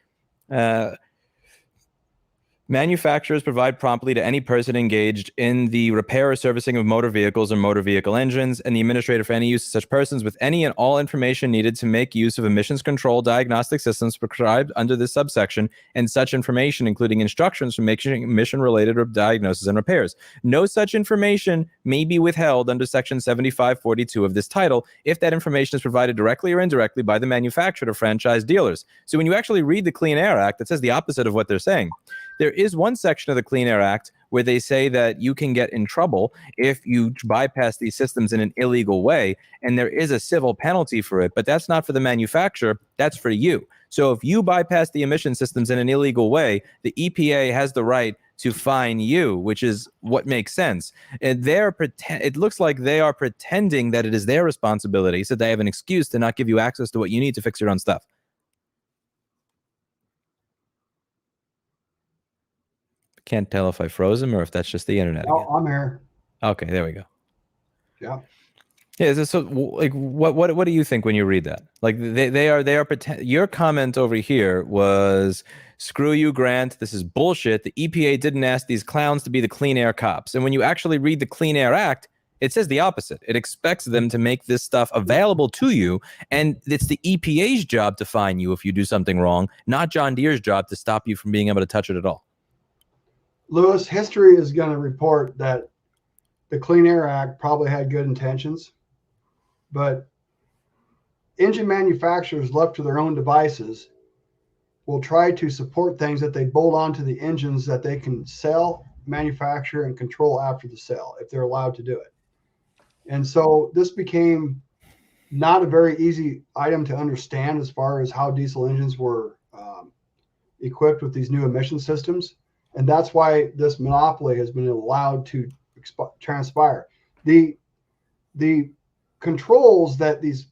manufacturers provide promptly to any person engaged in the repair or servicing of motor vehicles or motor vehicle engines, and the administrator for any use of such persons with any and all information needed to make use of emissions control diagnostic systems prescribed under this subsection, and such information, including instructions for making emission-related diagnosis and repairs. No such information may be withheld under Section 7542 of this title if that information is provided directly or indirectly by the manufacturer to franchise dealers. So when you actually read the Clean Air Act, it says the opposite of what they're saying. There is one section of the Clean Air Act where they say that you can get in trouble if you bypass these systems in an illegal way, and there is a civil penalty for it, but that's not for the manufacturer, that's for you. So if you bypass the emission systems in an illegal way, the EPA has the right to fine you, which is what makes sense. And it looks like they are pretending that it is their responsibility, so they have an excuse to not give you access to what you need to fix your own stuff. Can't tell if I froze him or if that's just the internet. Oh, I'm here. Okay, there we go. Yeah. Yeah. So, like, what do you think when you read that? Like, they are pretend. Your comment over here was, "Screw you, Grant. This is bullshit. The EPA didn't ask these clowns to be the clean air cops." And when you actually read the Clean Air Act, it says the opposite. It expects them to make this stuff available to you, and it's the EPA's job to fine you if you do something wrong, not John Deere's job to stop you from being able to touch it at all. Lewis, history is going to report that the Clean Air Act probably had good intentions, but engine manufacturers left to their own devices will try to support things that they bolt onto the engines that they can sell, manufacture, and control after the sale, if they're allowed to do it. And so this became not a very easy item to understand as far as how diesel engines were equipped with these new emission systems. And that's why this monopoly has been allowed to transpire. The controls that these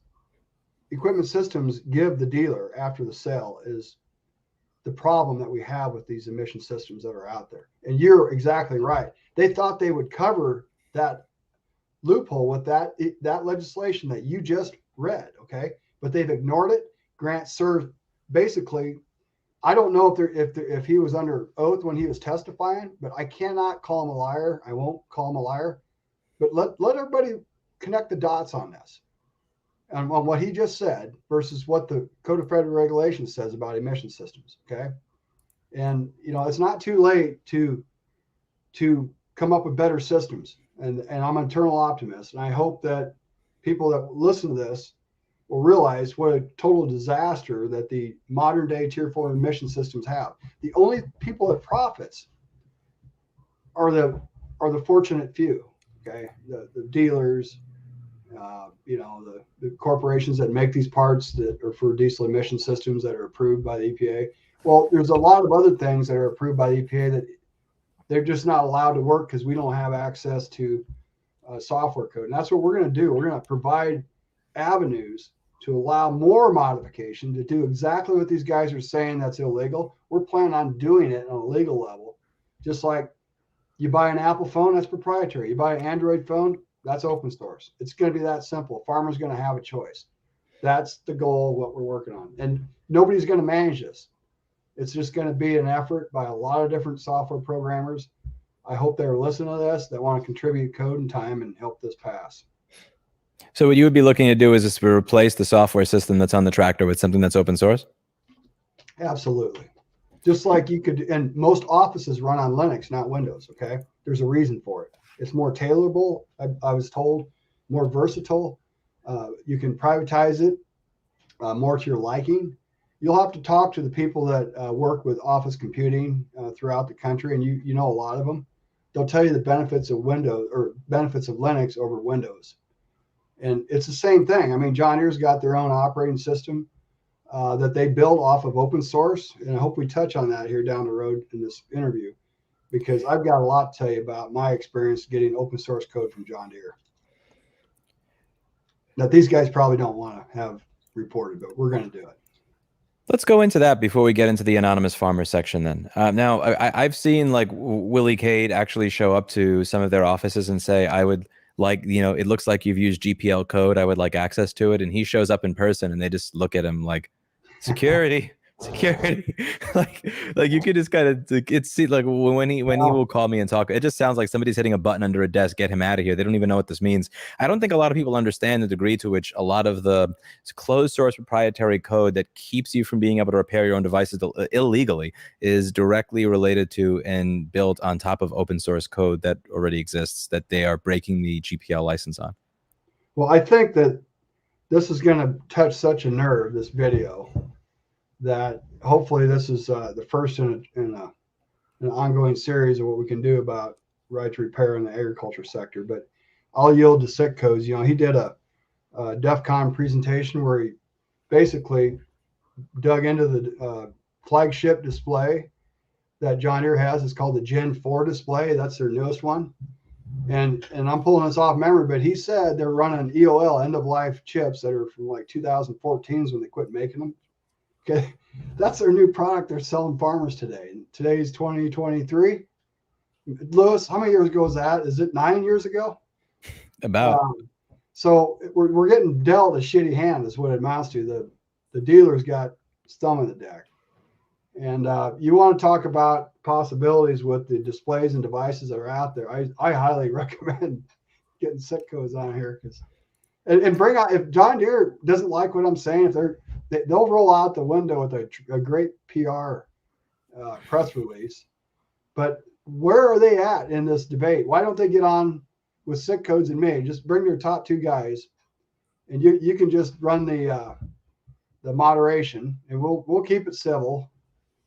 equipment systems give the dealer after the sale is the problem that we have with these emission systems that are out there. And you're exactly right. They thought they would cover that loophole with that legislation that you just read, okay? But they've ignored it. Grant served basically, I don't know if he was under oath when he was testifying, but I cannot call him a liar. I won't call him a liar. But let everybody connect the dots on this, and on what he just said versus what the Code of Federal Regulations says about emission systems. Okay, and you know it's not too late to come up with better systems. And I'm an eternal optimist, and I hope that people that listen to this will realize what a total disaster that the modern day Tier 4 emission systems have. The only people that profits are the fortunate few, okay? The dealers, you know, the corporations that make these parts that are for diesel emission systems that are approved by the EPA. Well, there's a lot of other things that are approved by the EPA that They're just not allowed to work because we don't have access to software code. And that's what we're going to do. We're going to provide avenues to allow more modification to do exactly what these guys are saying that's illegal. We're planning on doing it on a legal level. Just like you buy an Apple phone, that's proprietary. You buy an Android phone, that's open source. It's going to be that simple. Farmer's going to have a choice. That's the goal of what we're working on. And nobody's going to manage this. It's just going to be an effort by a lot of different software programmers. I hope they're listening to this, that want to contribute code and time and help this pass. So what you would be looking to do is just replace the software system that's on the tractor with something that's open source? Absolutely. Just like you could, and most offices run on Linux, not Windows, okay? There's a reason for it. It's more tailorable, I was told, more versatile. You can privatize it more to your liking. You'll have to talk to the people that work with office computing throughout the country, and you know a lot of them. They'll tell you the benefits of Windows or benefits of Linux over Windows. And it's the same thing. I mean, John Deere's got their own operating system that they build off of open source. And I hope we touch on that here down the road in this interview, because I've got a lot to tell you about my experience getting open source code from John Deere. Now, these guys probably don't want to have reported, but we're going to do it. Let's go into that before we get into the anonymous farmer section then. Now, I've seen like Willie Cade actually show up to some of their offices and say, I would like, you know, it looks like you've used GPL code. I would like access to it. And he shows up in person and they just look at him like, security. like you could just kind of, it's like when he will call me and talk, it just sounds like somebody's hitting a button under a desk, get him out of here. They don't even know what this means. I don't think a lot of people understand the degree to which a lot of the closed source proprietary code that keeps you from being able to repair your own devices illegally is directly related to and built on top of open source code that already exists, that they are breaking the GPL license on. Well, I think that this is going to touch such a nerve, this video, that hopefully this is the first in an ongoing series of what we can do about right to repair in the agriculture sector. But I'll yield to Zco's. You know, he did a DEF CON presentation where he basically dug into the flagship display that John Deere has. It's called the Gen 4 display. That's their newest one. And I'm pulling this off memory, but he said they're running EOL, end-of-life chips that are from like 2014 when they quit making them. Okay, that's their new product they're selling farmers today. And today's 2023. Lewis, how many years ago is that? Is it 9 years ago? About. So we're getting dealt a shitty hand is what it amounts to. The dealers got thumb in the deck. And you want to talk about possibilities with the displays and devices that are out there. I highly recommend getting Zco's on here, because and bring out, if John Deere doesn't like what I'm saying, if they'll roll out the window with a great PR press release. But where are they at in this debate? Why don't they get on with Zco's and me? Just bring their top two guys, and you can just run the moderation, and we'll keep it civil.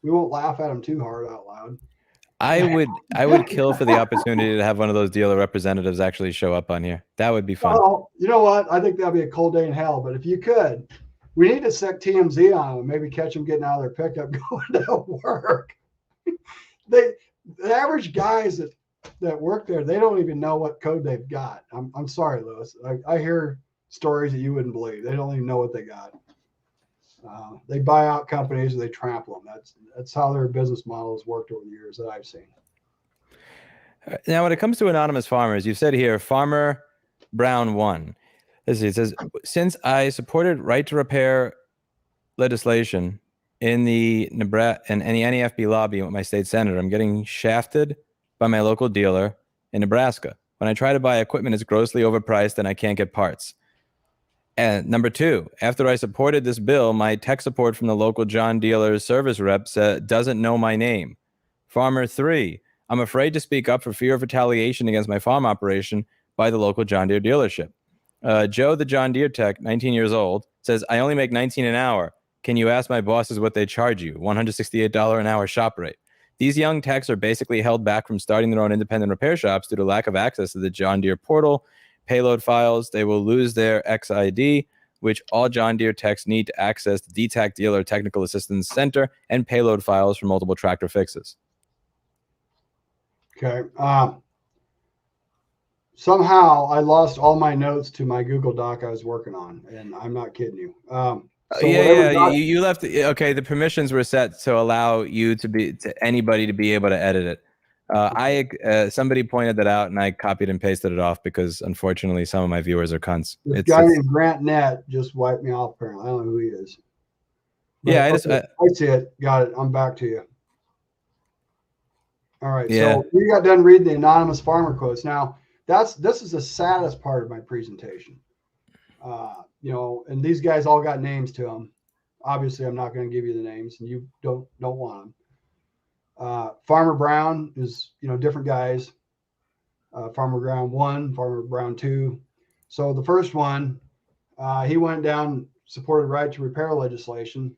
We won't laugh at them too hard out loud. I would kill for the opportunity to have one of those dealer representatives actually show up on here. That would be fun. Well, you know what? I think that'd be a cold day in hell. But if you could, we need to set TMZ on them. Maybe catch them getting out of their pickup going to work. The average guys that work there, they don't even know what code they've got. I'm sorry, Lewis. I hear stories that you wouldn't believe. They don't even know what they got. They buy out companies and they trample them. That's how their business model has worked over the years that I've seen. Now, when it comes to anonymous farmers, you said here, Farmer Brown 1. It says, since I supported right to repair legislation in the Nebraska and any NEFB lobby with my state senator, I'm getting shafted by my local dealer in Nebraska. When I try to buy equipment, it's grossly overpriced and I can't get parts. And number 2, after I supported this bill, my tech support from the local John Deere service rep doesn't know my name. Farmer 3, I'm afraid to speak up for fear of retaliation against my farm operation by the local John Deere dealership. Joe, the John Deere tech, 19 years old, says, I only make $19 an hour. Can you ask my bosses what they charge you? $168 an hour shop rate. These young techs are basically held back from starting their own independent repair shops due to lack of access to the John Deere portal, payload files. They will lose their XID, which all John Deere techs need to access the DTAC Dealer Technical Assistance Center, and payload files for multiple tractor fixes. Okay. Somehow I lost all my notes to my Google Doc I was working on, and I'm not kidding you. So whatever. You left. Okay, the permissions were set to allow you to anybody to be able to edit it. Somebody pointed that out, and I copied and pasted it off because unfortunately some of my viewers are cunts. This guy named Grant Net just wiped me off. Apparently, I don't know who he is. But, yeah, I see it. Got it. I'm back to you. All right. Yeah. So we got done reading the anonymous farmer quotes. Now this is the saddest part of my presentation. And these guys all got names to them. Obviously, I'm not going to give you the names, and you don't want them. Farmer Brown is, different guys. Farmer Brown 1, Farmer Brown 2. So the first one, he went down, supported right to repair legislation.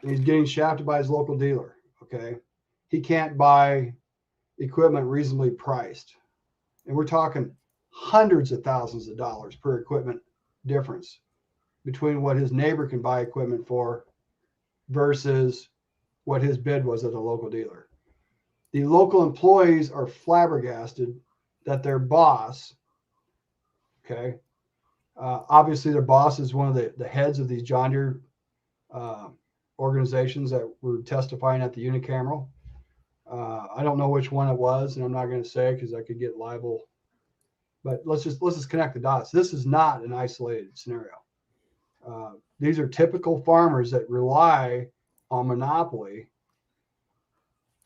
He's getting shafted by his local dealer. Okay. He can't buy equipment reasonably priced. And we're talking hundreds of thousands of dollars per equipment difference between what his neighbor can buy equipment for versus what his bid was at the local dealer. The local employees are flabbergasted that their boss, okay, obviously their boss is one of the heads of these John Deere organizations that were testifying at the unicameral. I don't know which one it was, and I'm not going to say because I could get libel. But let's just connect the dots. This is not an isolated scenario. These are typical farmers that rely on monopoly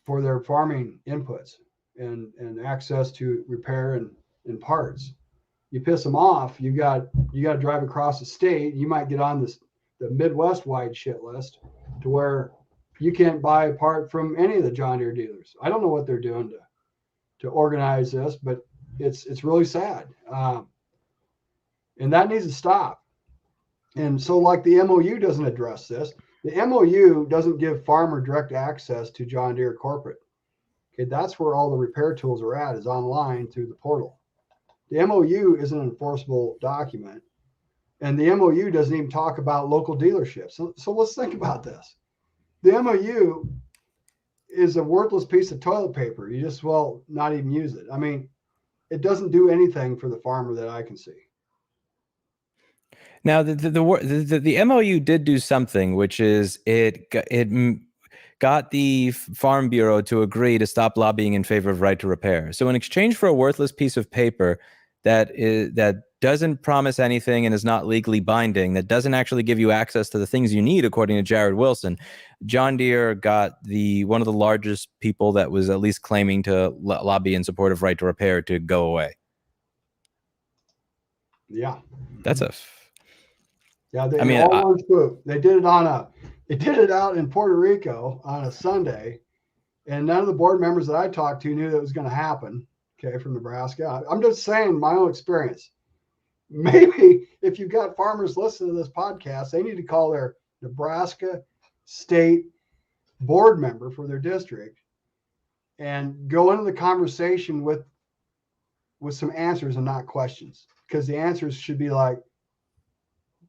for their farming inputs and access to repair and parts. You piss them off, you got to drive across the state. You might get on the Midwest wide shit list to where you can't buy a part from any of the John Deere dealers. I don't know what they're doing to organize this, but it's really sad. And that needs to stop. And so like the MOU doesn't address this. The MOU doesn't give farmer direct access to John Deere corporate. Okay, that's where all the repair tools are at, is online through the portal. The MOU is an enforceable document. And the MOU doesn't even talk about local dealerships. So let's think about this. The MOU is a worthless piece of toilet paper. You just, not even use it. I mean, it doesn't do anything for the farmer that I can see. Now, the MOU did do something, which is it got the Farm Bureau to agree to stop lobbying in favor of right to repair. So in exchange for a worthless piece of paper that doesn't promise anything and is not legally binding, that doesn't actually give you access to the things you need, according to Jared Wilson, John Deere got one of the largest people that was at least claiming to lobby in support of right to repair to go away. Yeah. That's a... Yeah, they did it out in Puerto Rico on a Sunday, and none of the board members that I talked to knew that was going to happen. Okay, from Nebraska. I'm just saying my own experience. Maybe if you've got farmers listening to this podcast, they need to call their Nebraska state board member for their district and go into the conversation with some answers and not questions, because the answers should be like,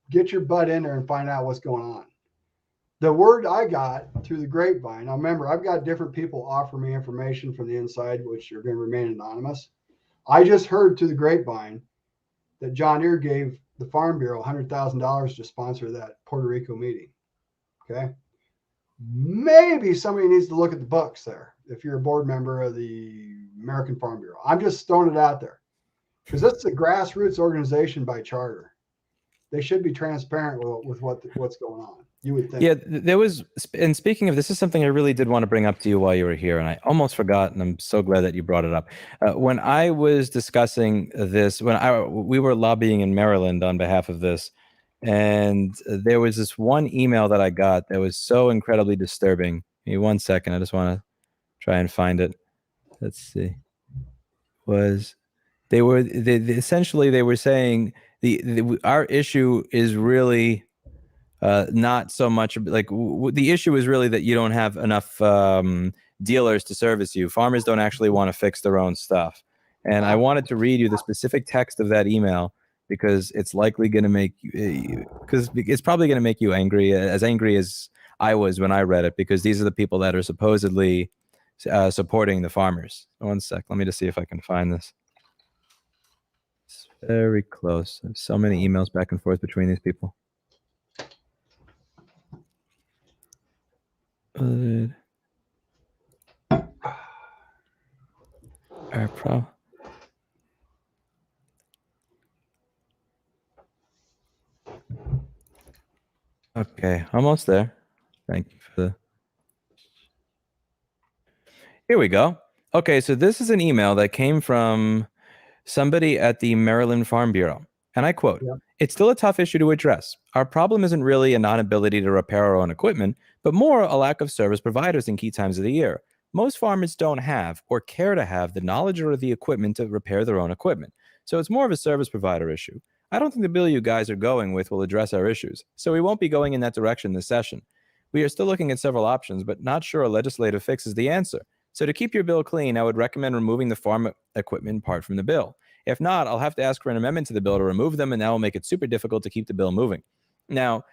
get your butt in there and find out what's going on. The word I got through the grapevine, now remember, I've got different people offer me information from the inside, which are going to remain anonymous. I just heard through the grapevine that John Deere gave the Farm Bureau $100,000 to sponsor that Puerto Rico meeting. Okay. Maybe somebody needs to look at the books there if you're a board member of the American Farm Bureau. I'm just throwing it out there because it's a grassroots organization by charter. They should be transparent with what's going on. You would think. Yeah, there was, and speaking of, this is something I really did want to bring up to you while you were here, and I almost forgot, and I'm so glad that you brought it up. When I was discussing this, we were lobbying in Maryland on behalf of this, and there was this one email that I got that was so incredibly disturbing. Give me 1 second, I just want to try and find it. Let's see. Essentially they were saying our issue is really not so much like the issue is really that you don't have enough dealers to service you. Farmers don't actually want to fix their own stuff. And I wanted to read you the specific text of that email because it's likely going to make you, because it's probably going to make you angry as I was when I read it, because these are the people that are supposedly supporting the farmers. One sec. Let me just see if I can find this. It's very close. There's so many emails back and forth between these people. Pro. Okay, almost there. Thank you for the... Here we go. Okay, so this is an email that came from somebody at the Maryland Farm Bureau. And I quote, "It's still a tough issue to address. Our problem isn't really a non-ability to repair our own equipment, but more a lack of service providers in key times of the year. Most farmers don't have or care to have the knowledge or the equipment to repair their own equipment. So it's more of a service provider issue. I don't think the bill you guys are going with will address our issues, so we won't be going in that direction this session. We are still looking at several options, but not sure a legislative fix is the answer. So to keep your bill clean, I would recommend removing the farm equipment part from the bill. If not, I'll have to ask for an amendment to the bill to remove them, and that will make it super difficult to keep the bill moving." Now,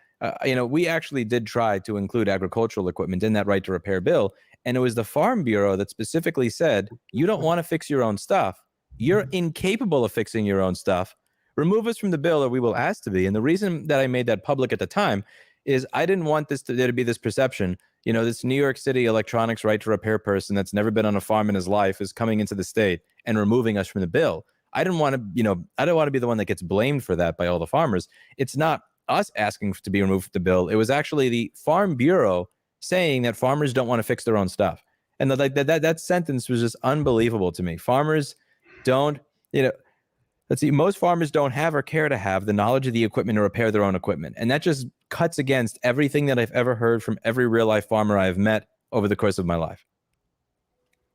we actually did try to include agricultural equipment in that right to repair bill, and it was the Farm Bureau that specifically said, you don't want to fix your own stuff. You're incapable of fixing your own stuff. Remove us from the bill, or we will ask to be. And the reason that I made that public at the time is I didn't want there to be this perception. This New York City electronics right to repair person that's never been on a farm in his life is coming into the state and removing us from the bill. I didn't want to, I don't want to be the one that gets blamed for that by all the farmers. It's not us asking to be removed from the bill. It was actually the Farm Bureau saying that farmers don't want to fix their own stuff. And that sentence was just unbelievable to me. Farmers don't, let's see, most farmers don't have or care to have the knowledge of the equipment to repair their own equipment. And that just cuts against everything that I've ever heard from every real life farmer I've met over the course of my life.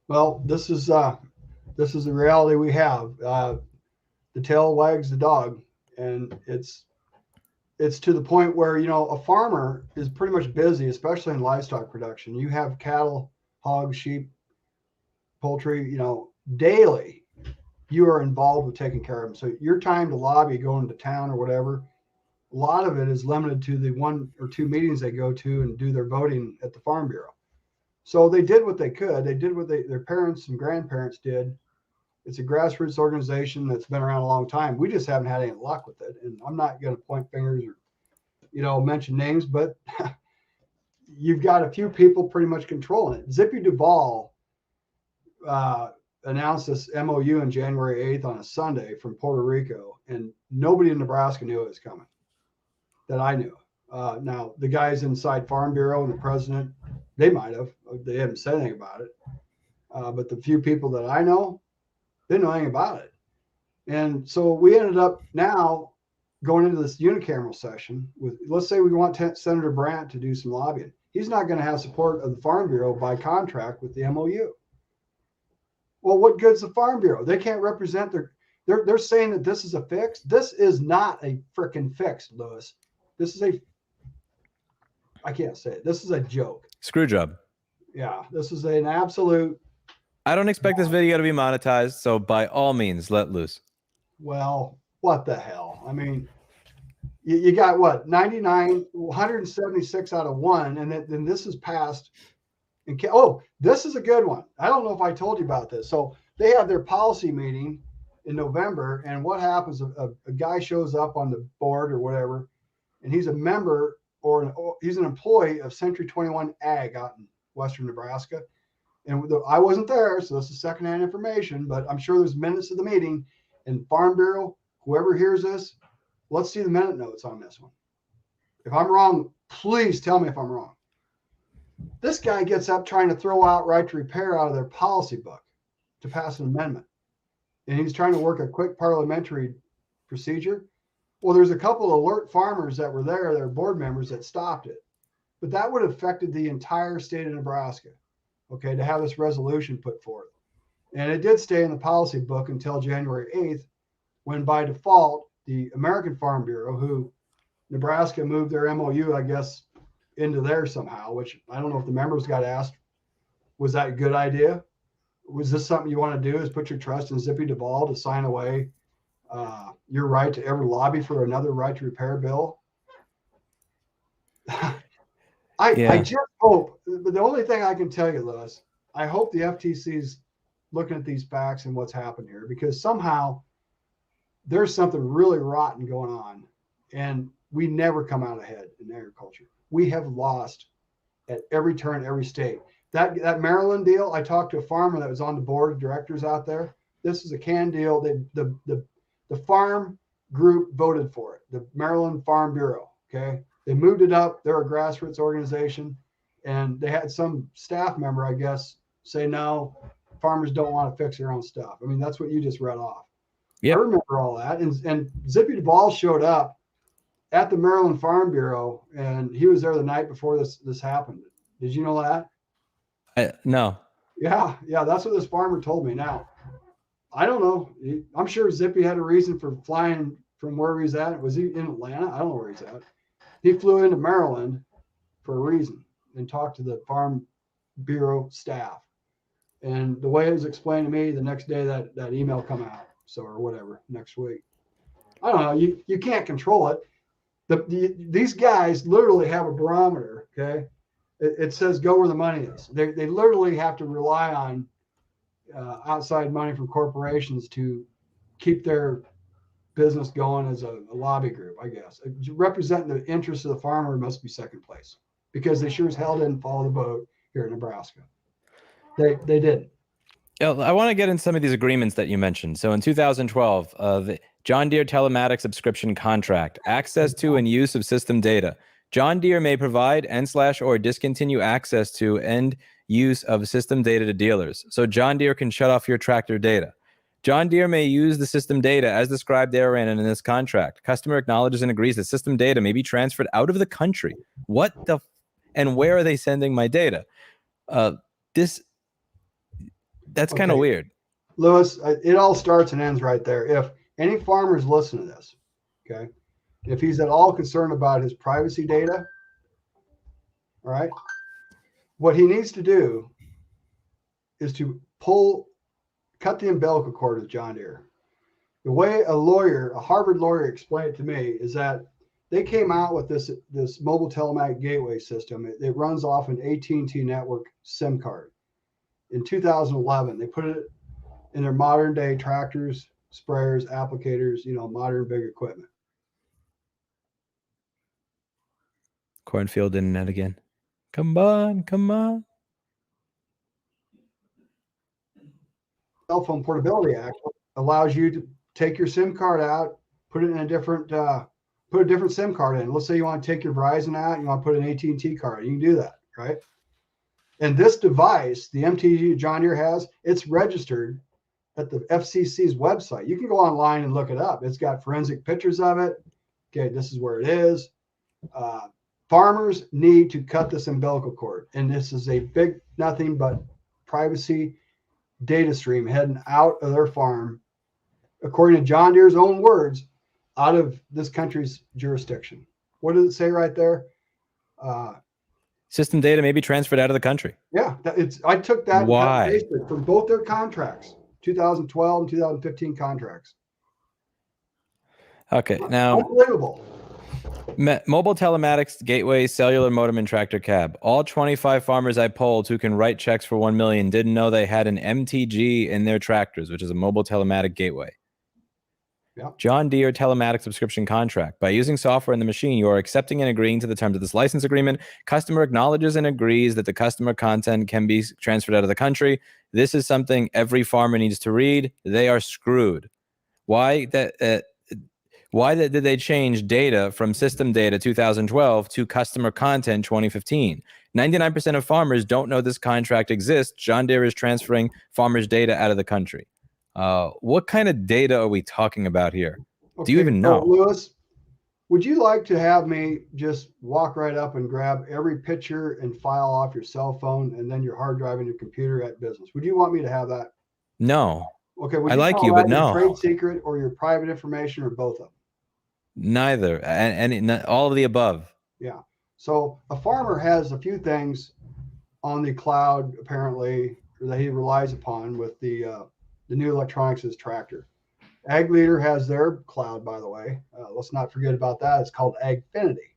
Well, this is the reality we have. The tail wags the dog, and it's to the point where, a farmer is pretty much busy, especially in livestock production. You have cattle, hogs, sheep, poultry, daily you are involved with taking care of them. So your time to lobby, going to town or whatever, a lot of it is limited to the 1 or 2 meetings they go to and do their voting at the Farm Bureau. So they did what they could. They did what their parents and grandparents did. It's a grassroots organization that's been around a long time. We just haven't had any luck with it. And I'm not going to point fingers or, mention names, but you've got a few people pretty much controlling it. Zippy Duvall announced this MOU on January 8th on a Sunday from Puerto Rico, and nobody in Nebraska knew it was coming that I knew. Now, the guys inside Farm Bureau and the president, they might have. They haven't said anything about it. But the few people that I know, they didn't know anything about it. And so we ended up now going into this unicameral session with, let's say we want Senator Brandt to do some lobbying. He's not going to have support of the Farm Bureau by contract with the MOU. Well, what good's the Farm Bureau? They can't represent they're saying that this is a fix. This is not a freaking fix, Lewis. This is I can't say it. This is a joke. Screw job. Yeah, this is an absolute. I don't expect this video to be monetized, so by all means, let loose. Well, what the hell? I mean, you got what, 99, 176 out of 1, and then this is passed. And this is a good one. I don't know if I told you about this. So they have their policy meeting in November, and what happens? A guy shows up on the board or whatever, and he's a member or he's an employee of Century 21 Ag out in Western Nebraska. And I wasn't there, so this is secondhand information, but I'm sure there's minutes of the meeting. And Farm Bureau, whoever hears this, let's see the minute notes on this one. If I'm wrong, please tell me if I'm wrong. This guy gets up trying to throw out right to repair out of their policy book to pass an amendment. And he's trying to work a quick parliamentary procedure. Well, there's a couple of alert farmers that were there, they're board members that stopped it. But that would have affected the entire state of Nebraska, okay, to have this resolution put forth. And it did stay in the policy book until January 8th, when by default, the American Farm Bureau, who Nebraska moved their MOU, I guess, into there somehow, which I don't know if the members got asked, was that a good idea? Was this something you want to do, is put your trust in Zippy Duvall to sign away your right to ever lobby for another right to repair bill? I just hope, but the only thing I can tell you, Lewis, I hope the FTC's looking at these facts and what's happened here, because somehow there's something really rotten going on, and we never come out ahead in agriculture. We have lost at every turn, every state. That Maryland deal, I talked to a farmer that was on the board of directors out there. This is a canned deal. The farm group voted for it, the Maryland Farm Bureau. Okay. They moved it up. They're a grassroots organization. And they had some staff member, I guess, say, no, farmers don't want to fix their own stuff. I mean, that's what you just read off. Yep. I remember all that. And Zippy Duvall showed up at the Maryland Farm Bureau, and he was there the night before this happened. Did you know that? No. Yeah, that's what this farmer told me. Now, I don't know. I'm sure Zippy had a reason for flying from where he's at. Was he in Atlanta? I don't know where he's at. He flew into Maryland for a reason and talked to the Farm Bureau staff. And the way it was explained to me, the next day that email come out, so or whatever, next week. I don't know. You can't control it. These guys literally have a barometer. Okay, it says go where the money is. They literally have to rely on outside money from corporations to keep their business going as a lobby group, I guess. Representing the interests of the farmer must be second place, because they sure as hell didn't follow the boat here in Nebraska. They didn't. I want to get in some of these agreements that you mentioned. So in 2012, the John Deere telematics subscription contract, access to and use of system data. John Deere may provide and/or discontinue access to and use of system data to dealers. So John Deere can shut off your tractor data. John Deere may use the system data as described therein and in this contract. Customer acknowledges and agrees that system data may be transferred out of the country. What the and where are they sending my data? That's kind of weird. Lewis, it all starts and ends right there. If any farmers listen to this, okay, if he's at all concerned about his privacy data, all right, what he needs to do is to cut the umbilical cord with John Deere. The way a Harvard lawyer explained it to me is that they came out with this mobile telematic gateway system. It runs off an AT&T network SIM card. In 2011, they put it in their modern day tractors, sprayers, applicators, modern big equipment. Cornfield internet again. Come on. Cell Phone Portability Act allows you to take your SIM card out, put it in a different SIM card in. Let's say you want to take your Verizon out, and you want to put an AT&T card. You can do that, right? And this device, the MTG John Deere has, it's registered at the FCC's website. You can go online and look it up. It's got forensic pictures of it. Okay, this is where it is. Farmers need to cut this umbilical cord. And this is a big, nothing but privacy data stream heading out of their farm, according to John Deere's own words, out of this country's jurisdiction. What does it say right there? System data may be transferred out of the country. Yeah, I took that. Why? From both their contracts, 2012 and 2015 contracts. Okay, now unbelievable. Mobile telematics, gateway, cellular modem, and tractor cab. All 25 farmers I polled who can write checks for $1 million didn't know they had an MTG in their tractors, which is a mobile telematic gateway. Yep. John Deere telematics subscription contract. By using software in the machine, you are accepting and agreeing to the terms of this license agreement. Customer acknowledges and agrees that the customer content can be transferred out of the country. This is something every farmer needs to read. They are screwed. Why did they change data from system data 2012 to customer content 2015? 99% of farmers don't know this contract exists. John Deere is transferring farmers' data out of the country. What kind of data are we talking about here? Okay, do you even know? Lewis, would you like to have me just walk right up and grab every picture and file off your cell phone and then your hard drive and your computer at business? Would you want me to have that? No. Okay. I like you, but no. Trade secret or your private information or both of them? Neither. And all of the above. Yeah. So a farmer has a few things on the cloud, apparently, that he relies upon with the new electronics of his tractor. Ag Leader has their cloud, by the way. Let's not forget about that. It's called Agfinity.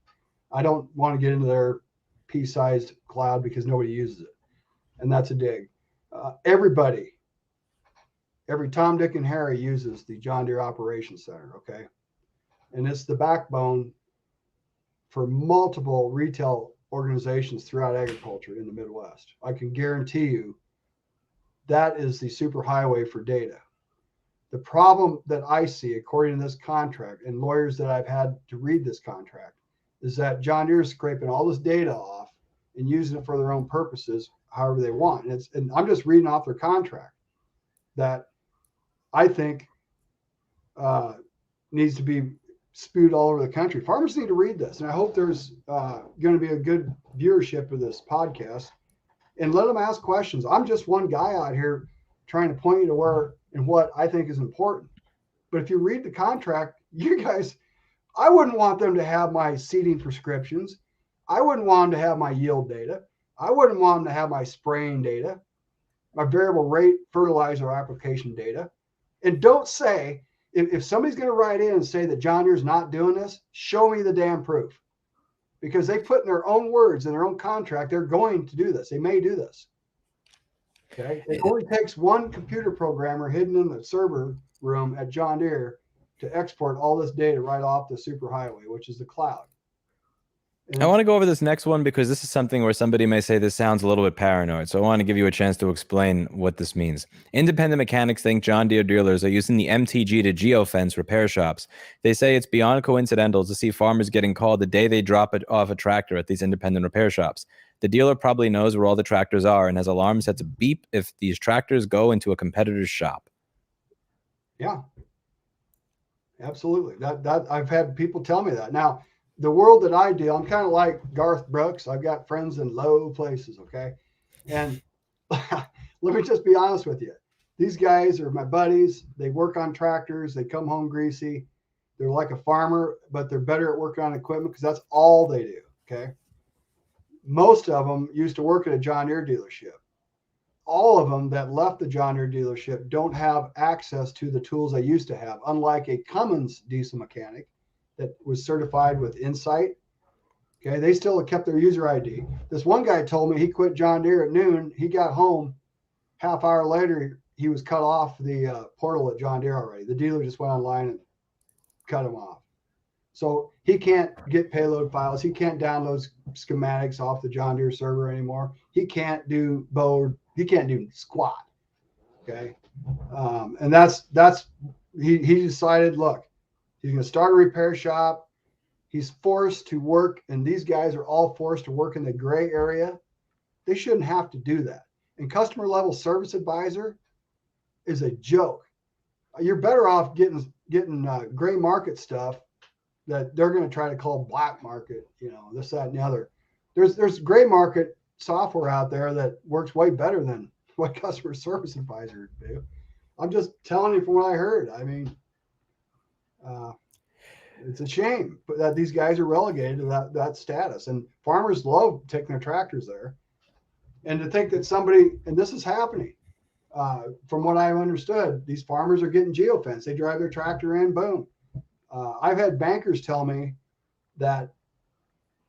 I don't want to get into their pea-sized cloud because nobody uses it. And that's a dig. Everybody, every Tom, Dick, and Harry uses the John Deere Operations Center, okay? And it's the backbone for multiple retail organizations throughout agriculture in the Midwest. I can guarantee you that is the superhighway for data. The problem that I see, according to this contract and lawyers that I've had to read this contract, is that John Deere is scraping all this data off and using it for their own purposes, however they want. And I'm just reading off their contract that I think needs to be spewed all over the country. Farmers need to read this, and I hope there's going to be a good viewership of this podcast. And let them ask questions. I'm just one guy out here trying to point you to where and what I think is important. But if you read the contract, you guys, I wouldn't want them to have my seeding prescriptions. I wouldn't want them to have my yield data. I wouldn't want them to have my spraying data, my variable rate fertilizer application data. And don't say, if somebody's going to write in and say that John Deere's not doing this, show me the damn proof. Because they put in their own words in their own contract, they're going to do this. They may do this. Okay. It only takes one computer programmer hidden in the server room at John Deere to export all this data right off the superhighway, which is the cloud. I want to go over this next one because this is something where somebody may say this sounds a little bit paranoid. So I want to give you a chance to explain what this means. Independent mechanics think John Deere dealers are using the MTG to geofence repair shops. They say it's beyond coincidental to see farmers getting called the day they drop it off a tractor at these independent repair shops. The dealer probably knows where all the tractors are and has alarms set to beep if these tractors go into a competitor's shop. Yeah, absolutely. That I've had people tell me that. Now, the world that I deal, I'm kind of like Garth Brooks. I've got friends in low places, okay? And let me just be honest with you. These guys are my buddies. They work on tractors. They come home greasy. They're like a farmer, but they're better at working on equipment because that's all they do, okay? Most of them used to work at a John Deere dealership. All of them that left the John Deere dealership don't have access to the tools they used to have, unlike a Cummins diesel mechanic that was certified with Insight. Okay, they still have kept their user ID. This one guy told me he quit John Deere at noon. He got home, half hour later, he was cut off the portal at John Deere already. The dealer just went online and cut him off. So he can't get payload files. He can't download schematics off the John Deere server anymore. He can't do board. He can't do squat. Okay, and that's he decided. Look, he's going to start a repair shop. He's forced to work, and these guys are all forced to work in the gray area. They shouldn't have to do that. And customer level service advisor is a joke. You're better off getting gray market stuff that they're going to try to call black market, this, that, and the other. There's gray market software out there that works way better than what customer service advisors do. I'm just telling you from what I heard. I mean, it's a shame that these guys are relegated to that status. And farmers love taking their tractors there. And to think that somebody, and this is happening, from what I've understood, these farmers are getting geofenced. They drive their tractor in, boom. I've had bankers tell me that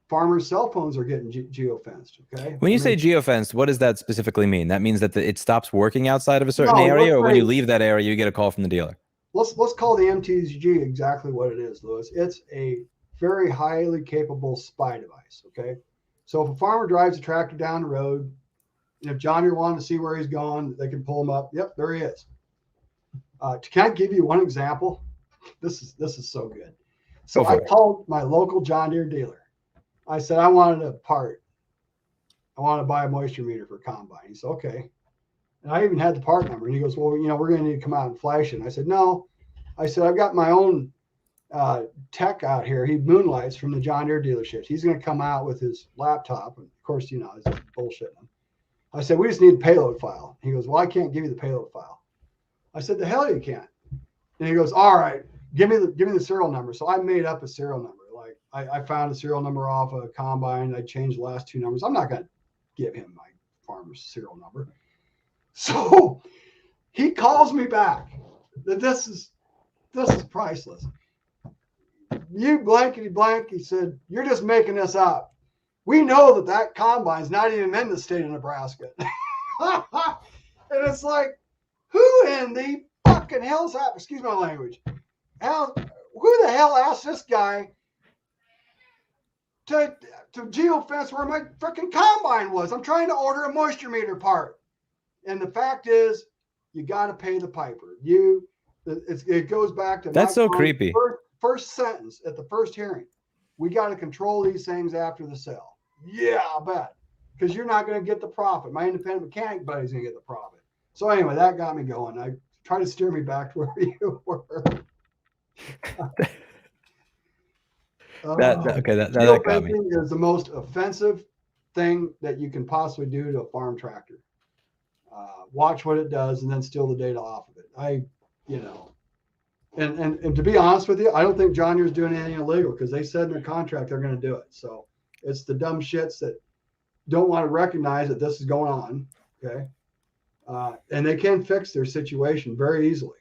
farmers' cell phones are getting geofenced. Okay. When you say geofenced, what does that specifically mean? That means that it stops working outside of a certain area, or when you leave that area, you get a call from the dealer? Let's call the MTG exactly what it is, Louis. It's a very highly capable spy device. Okay. So if a farmer drives a tractor down the road, and if John Deere wanted to see where he's going, they can pull him up. Yep, there he is. Can I give you one example? This is so good. So I called my local John Deere dealer. I said, I wanted a part. I want to buy a moisture meter for combine. He said, okay. And I even had the part number. And he goes, well, we're going to need to come out and flash it. And I said, no. I said, I've got my own tech out here. He moonlights from the John Deere dealerships. He's going to come out with his laptop. And of course, it's bullshit. I said, we just need a payload file. He goes, well, I can't give you the payload file. I said, the hell you can't. And he goes, all right, give me the serial number. So I made up a serial number. Like I found a serial number off a combine. I changed the last two numbers. I'm not going to give him my farmer's serial number. So he calls me back. This is priceless. You blankety blank. He said, you're just making this up. We know that combine's not even in the state of Nebraska. And it's like, who in the fucking hell's that? Excuse my language. Who the hell asked this guy to geofence where my freaking combine was? I'm trying to order a moisture meter part. And the fact is, you got to pay the piper. It goes back to that's so creepy. First sentence at the first hearing. We got to control these things after the sale. Yeah, I bet. Because you're not going to get the profit. My independent mechanic buddy's going to get the profit. So anyway, that got me going. I tried to steer me back to where you were. That got me. Is the most offensive thing that you can possibly do to a farm tractor. Watch what it does and then steal the data off of it. And to be honest with you, I don't think John Deere's doing anything illegal because they said in their contract they're going to do it. So it's the dumb shits that don't want to recognize that this is going on. Okay. And they can fix their situation very easily.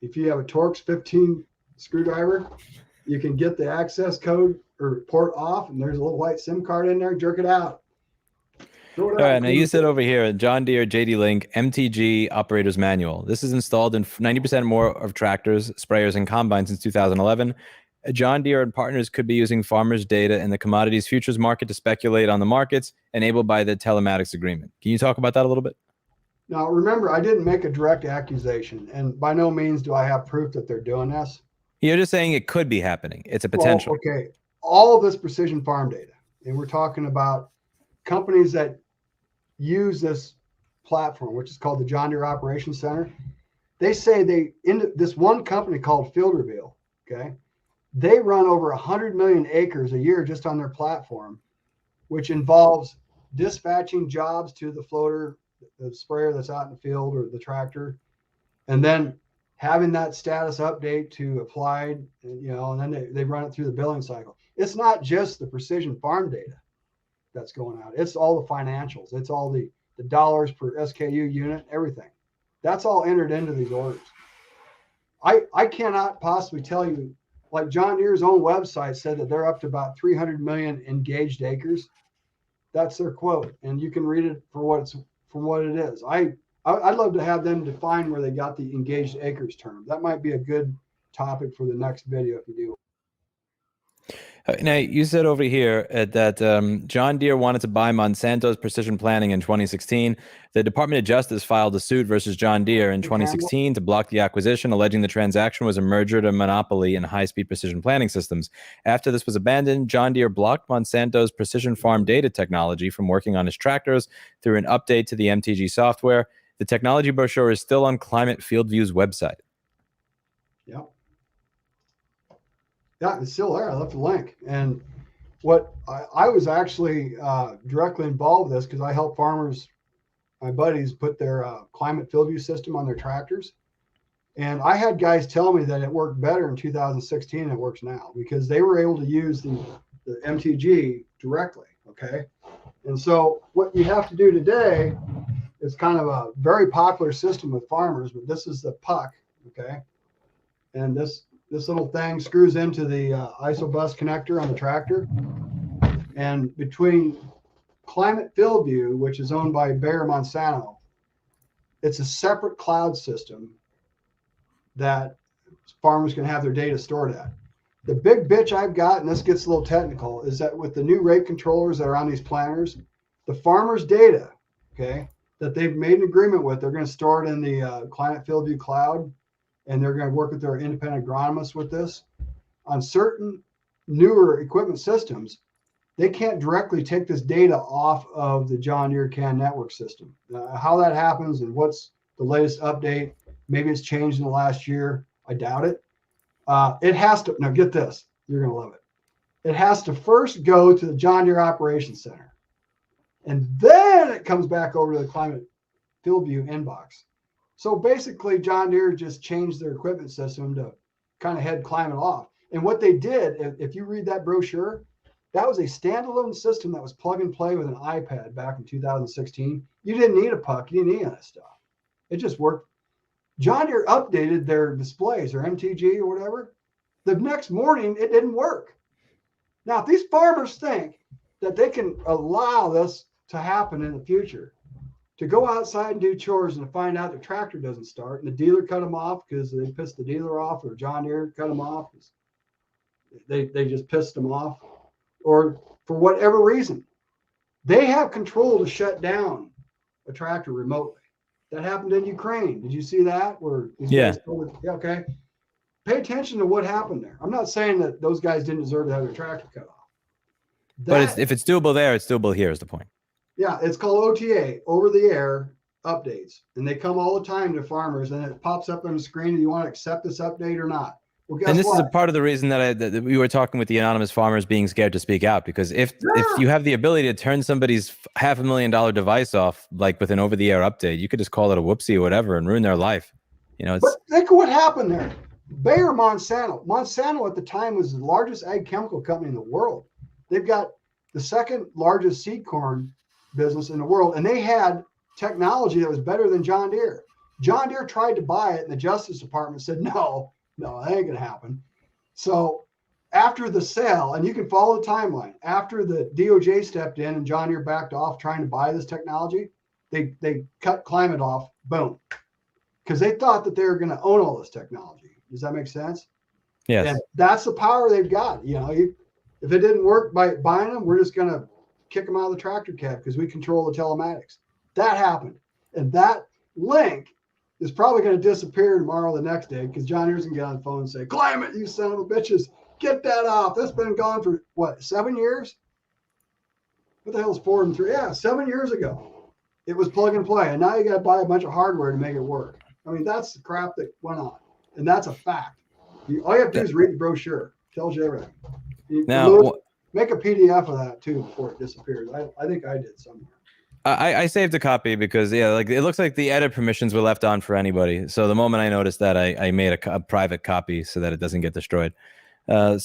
If you have a Torx 15 screwdriver, you can get the access code or port off, and there's a little white SIM card in there. Jerk it out. All right, now you said over here, John Deere JD Link MTG Operator's Manual. This is installed in 90% more of tractors, sprayers, and combines since 2011. John Deere and partners could be using farmers' data in the commodities futures market to speculate on the markets enabled by the telematics agreement. Can you talk about that a little bit? Now, remember, I didn't make a direct accusation, and by no means do I have proof that they're doing this. You're just saying it could be happening. It's a potential. Well, okay. All of this precision farm data, and we're talking about companies that use this platform, which is called the John Deere Operations Center. They say this one company called Field Reveal, okay, they run over 100 million acres a year just on their platform, which involves dispatching jobs to the floater, the sprayer that's out in the field or the tractor, and then having that status update to applied, and then they run it through the billing cycle. It's not just the precision farm data that's going out. It's all the financials. It's all the dollars per SKU unit, everything. That's all entered into these orders. I cannot possibly tell you, like John Deere's own website said that they're up to about 300 million engaged acres. That's their quote, and you can read it for what it is. I'd love to have them define where they got the engaged acres term. That might be a good topic for the next video if you do. Now, you said over here that John Deere wanted to buy Monsanto's precision planting in 2016. The Department of Justice filed a suit versus John Deere in 2016 to block the acquisition, alleging the transaction was a merger to monopoly in high-speed precision planting systems. After this was abandoned, John Deere blocked Monsanto's precision farm data technology from working on his tractors through an update to the MTG software. The technology brochure is still on Climate FieldView's website. Yep. Yeah, it's still there. I left the link. And what I was actually directly involved with this because I help farmers, my buddies, put their Climate FieldView system on their tractors. And I had guys tell me that it worked better in 2016 than it works now because they were able to use the MTG directly. Okay. And so what you have to do today is kind of a very popular system with farmers, but this is the puck. Okay. And this little thing screws into the isobus connector on the tractor. And between Climate FieldView, which is owned by Bayer Monsanto, it's a separate cloud system that farmers can have their data stored at. The big bitch I've got, and this gets a little technical, is that with the new rate controllers that are on these planters, the farmers' data, okay, that they've made an agreement with, they're going to store it in the Climate FieldView cloud. And they're going to work with their independent agronomists with this. On certain newer equipment systems, they can't directly take this data off of the John Deere CAN network system. How that happens and what's the latest update, maybe it's changed in the last year. I doubt it. It has to, now get this, you're going to love it. It has to first go to the John Deere Operations Center. And then it comes back over to the Climate FieldView inbox. So basically, John Deere just changed their equipment system to kind of head Climate off. And what they did, if you read that brochure, that was a standalone system that was plug and play with an iPad back in 2016. You didn't need a puck. You didn't need any of that stuff. It just worked. John Deere updated their displays, or MTG or whatever. The next morning, it didn't work. Now, if these farmers think that they can allow this to happen in the future, to go outside and do chores and to find out the tractor doesn't start and the dealer cut them off because they pissed the dealer off, or John Deere cut them off. They just pissed them off, or for whatever reason, they have control to shut down a tractor remotely. That happened in Ukraine. Did you see that? Where yeah. Okay. Pay attention to what happened there. I'm not saying that those guys didn't deserve to have their tractor cut off. But if it's doable there, it's doable here is the point. Yeah, it's called OTA, over the air updates. And they come all the time to farmers, and it pops up on the screen. Do you want to accept this update or not? Well, guess and this what? is a part of the reason that we were talking with the anonymous farmers being scared to speak out, because if you have the ability to turn somebody's $500,000 device off, like with an over-the-air update, you could just call it a whoopsie or whatever and ruin their life. But think of what happened there. Bayer Monsanto at the time was the largest ag chemical company in the world. They've got the second largest seed corn business in the world, and they had technology that was better than John Deere. John Deere tried to buy it, and the Justice Department said, no, that ain't gonna happen. So after the sale, and you can follow the timeline, after the DOJ stepped in and John Deere backed off trying to buy this technology, they cut Climate off, boom, because they thought that they were going to own all this technology. Does that make sense? Yes. And that's the power they've got. If it didn't work by buying them, we're just going to kick them out of the tractor cab because we control the telematics. That happened. And that link is probably going to disappear tomorrow or the next day, because John Deere's going to get on the phone and say, Climate, you son of a bitches, get that off. That's been gone for, 7 years? What the hell is 4 and 3? Yeah, 7 years ago. It was plug and play. And now you got to buy a bunch of hardware to make it work. I mean, that's the crap that went on. And that's a fact. All you have to do is read the brochure. It tells you everything. Make a PDF of that too before it disappears. I think I did somewhere. I saved a copy because it looks like the edit permissions were left on for anybody. So the moment I noticed that, I made a private copy so that it doesn't get destroyed. My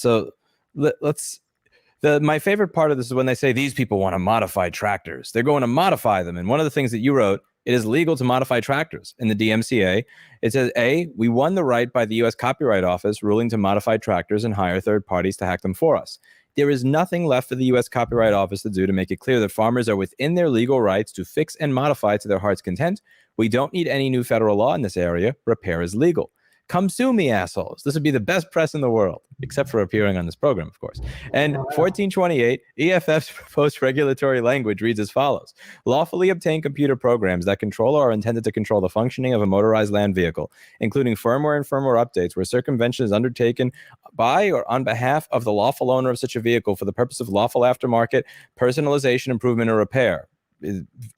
favorite part of this is when they say these people want to modify tractors. They're going to modify them. And one of the things that you wrote, it is legal to modify tractors in the DMCA. It says, we won the right by the U.S. Copyright Office ruling to modify tractors and hire third parties to hack them for us. There is nothing left for the U.S. Copyright Office to do to make it clear that farmers are within their legal rights to fix and modify to their heart's content. We don't need any new federal law in this area. Repair is legal. Come sue me, assholes. This would be the best press in the world, except for appearing on this program, of course. And 1428, EFF's proposed regulatory language reads as follows. Lawfully obtained computer programs that control or are intended to control the functioning of a motorized land vehicle, including firmware and firmware updates where circumvention is undertaken by or on behalf of the lawful owner of such a vehicle for the purpose of lawful aftermarket, personalization, improvement, or repair.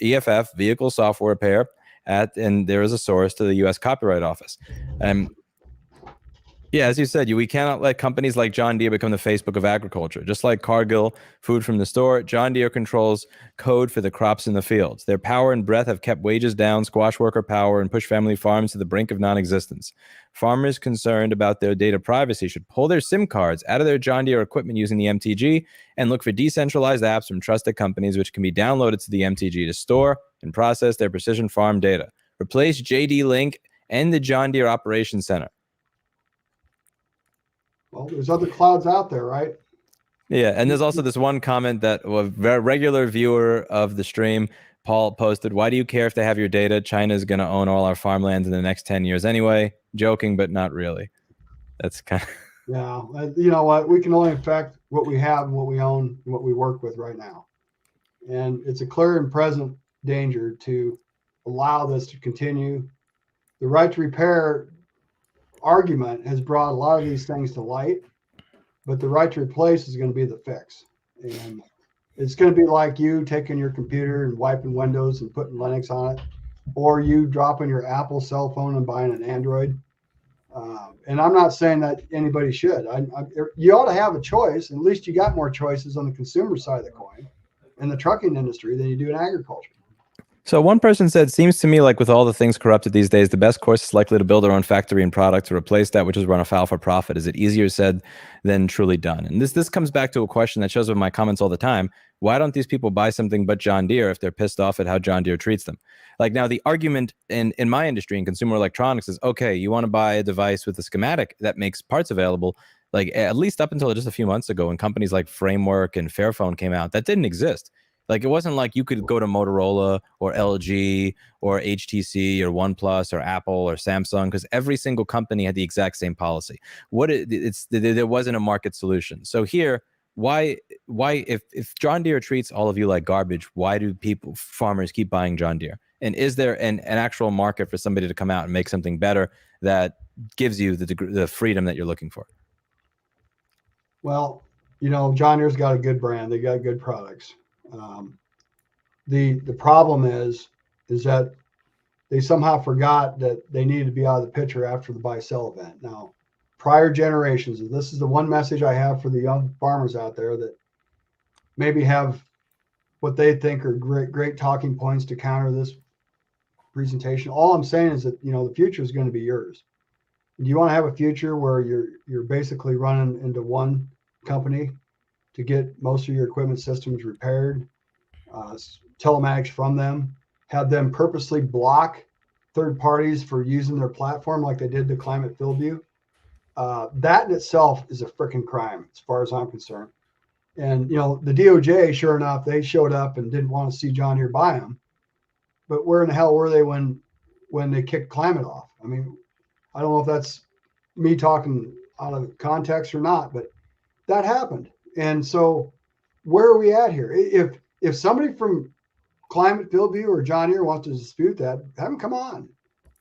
EFF, vehicle software repair, and there is a source to the U.S. Copyright Office. As you said, we cannot let companies like John Deere become the Facebook of agriculture. Just like Cargill, food from the store, John Deere controls code for the crops in the fields. Their power and breadth have kept wages down, squashed worker power, and pushed family farms to the brink of non-existence. Farmers concerned about their data privacy should pull their SIM cards out of their John Deere equipment using the MTG and look for decentralized apps from trusted companies which can be downloaded to the MTG to store and process their precision farm data. Replace JD Link and the John Deere Operations Center. Well, there's other clouds out there, right? Yeah, and there's also this one comment that a very regular viewer of the stream, Paul, posted, why do you care if they have your data? China's going to own all our farmlands in the next 10 years anyway. Joking, but not really. That's kind of... Yeah, you know what? We can only affect what we have and what we own and what we work with right now. And it's a clear and present danger to allow this to continue. The right to repair argument has brought a lot of these things to light, but the right to replace is going to be the fix. And it's going to be like you taking your computer and wiping Windows and putting Linux on it, or you dropping your Apple cell phone and buying an Android. And I'm not saying that anybody should. You ought to have a choice. At least you got more choices on the consumer side of the coin in the trucking industry than you do in agriculture. So one person said, seems to me like with all the things corrupted these days, the best course is likely to build our own factory and product to replace that which is run afoul for profit. Is it easier said than truly done? And this comes back to a question that shows up in my comments all the time. Why don't these people buy something but John Deere if they're pissed off at how John Deere treats them? Like now the argument in my industry, in consumer electronics, is, okay, you want to buy a device with a schematic that makes parts available, like at least up until just a few months ago when companies like Framework and Fairphone came out, that didn't exist. Like, it wasn't like you could go to Motorola or LG or HTC or OnePlus or Apple or Samsung, because every single company had the exact same policy. There wasn't a market solution. So here, why if John Deere treats all of you like garbage, why do farmers keep buying John Deere? And is there an actual market for somebody to come out and make something better that gives you the freedom that you're looking for? Well, John Deere's got a good brand. They got good products. The problem is that they somehow forgot that they needed to be out of the picture after the buy-sell event. Now, prior generations, and this is the one message I have for the young farmers out there that maybe have what they think are great talking points to counter this presentation. All I'm saying is that the future is going to be yours. Do you want to have a future where you're basically running into one company to get most of your equipment systems repaired, telematics from them, have them purposely block third parties for using their platform like they did to Climate Field View? That in itself is a freaking crime as far as I'm concerned. And the DOJ, sure enough, they showed up and didn't want to see John Deere buy them. But where in the hell were they when they kicked Climate off? I mean, I don't know if that's me talking out of context or not, but that happened. And so where are we at here? If somebody from Climate Field View or John Deere wants to dispute that, have them come on.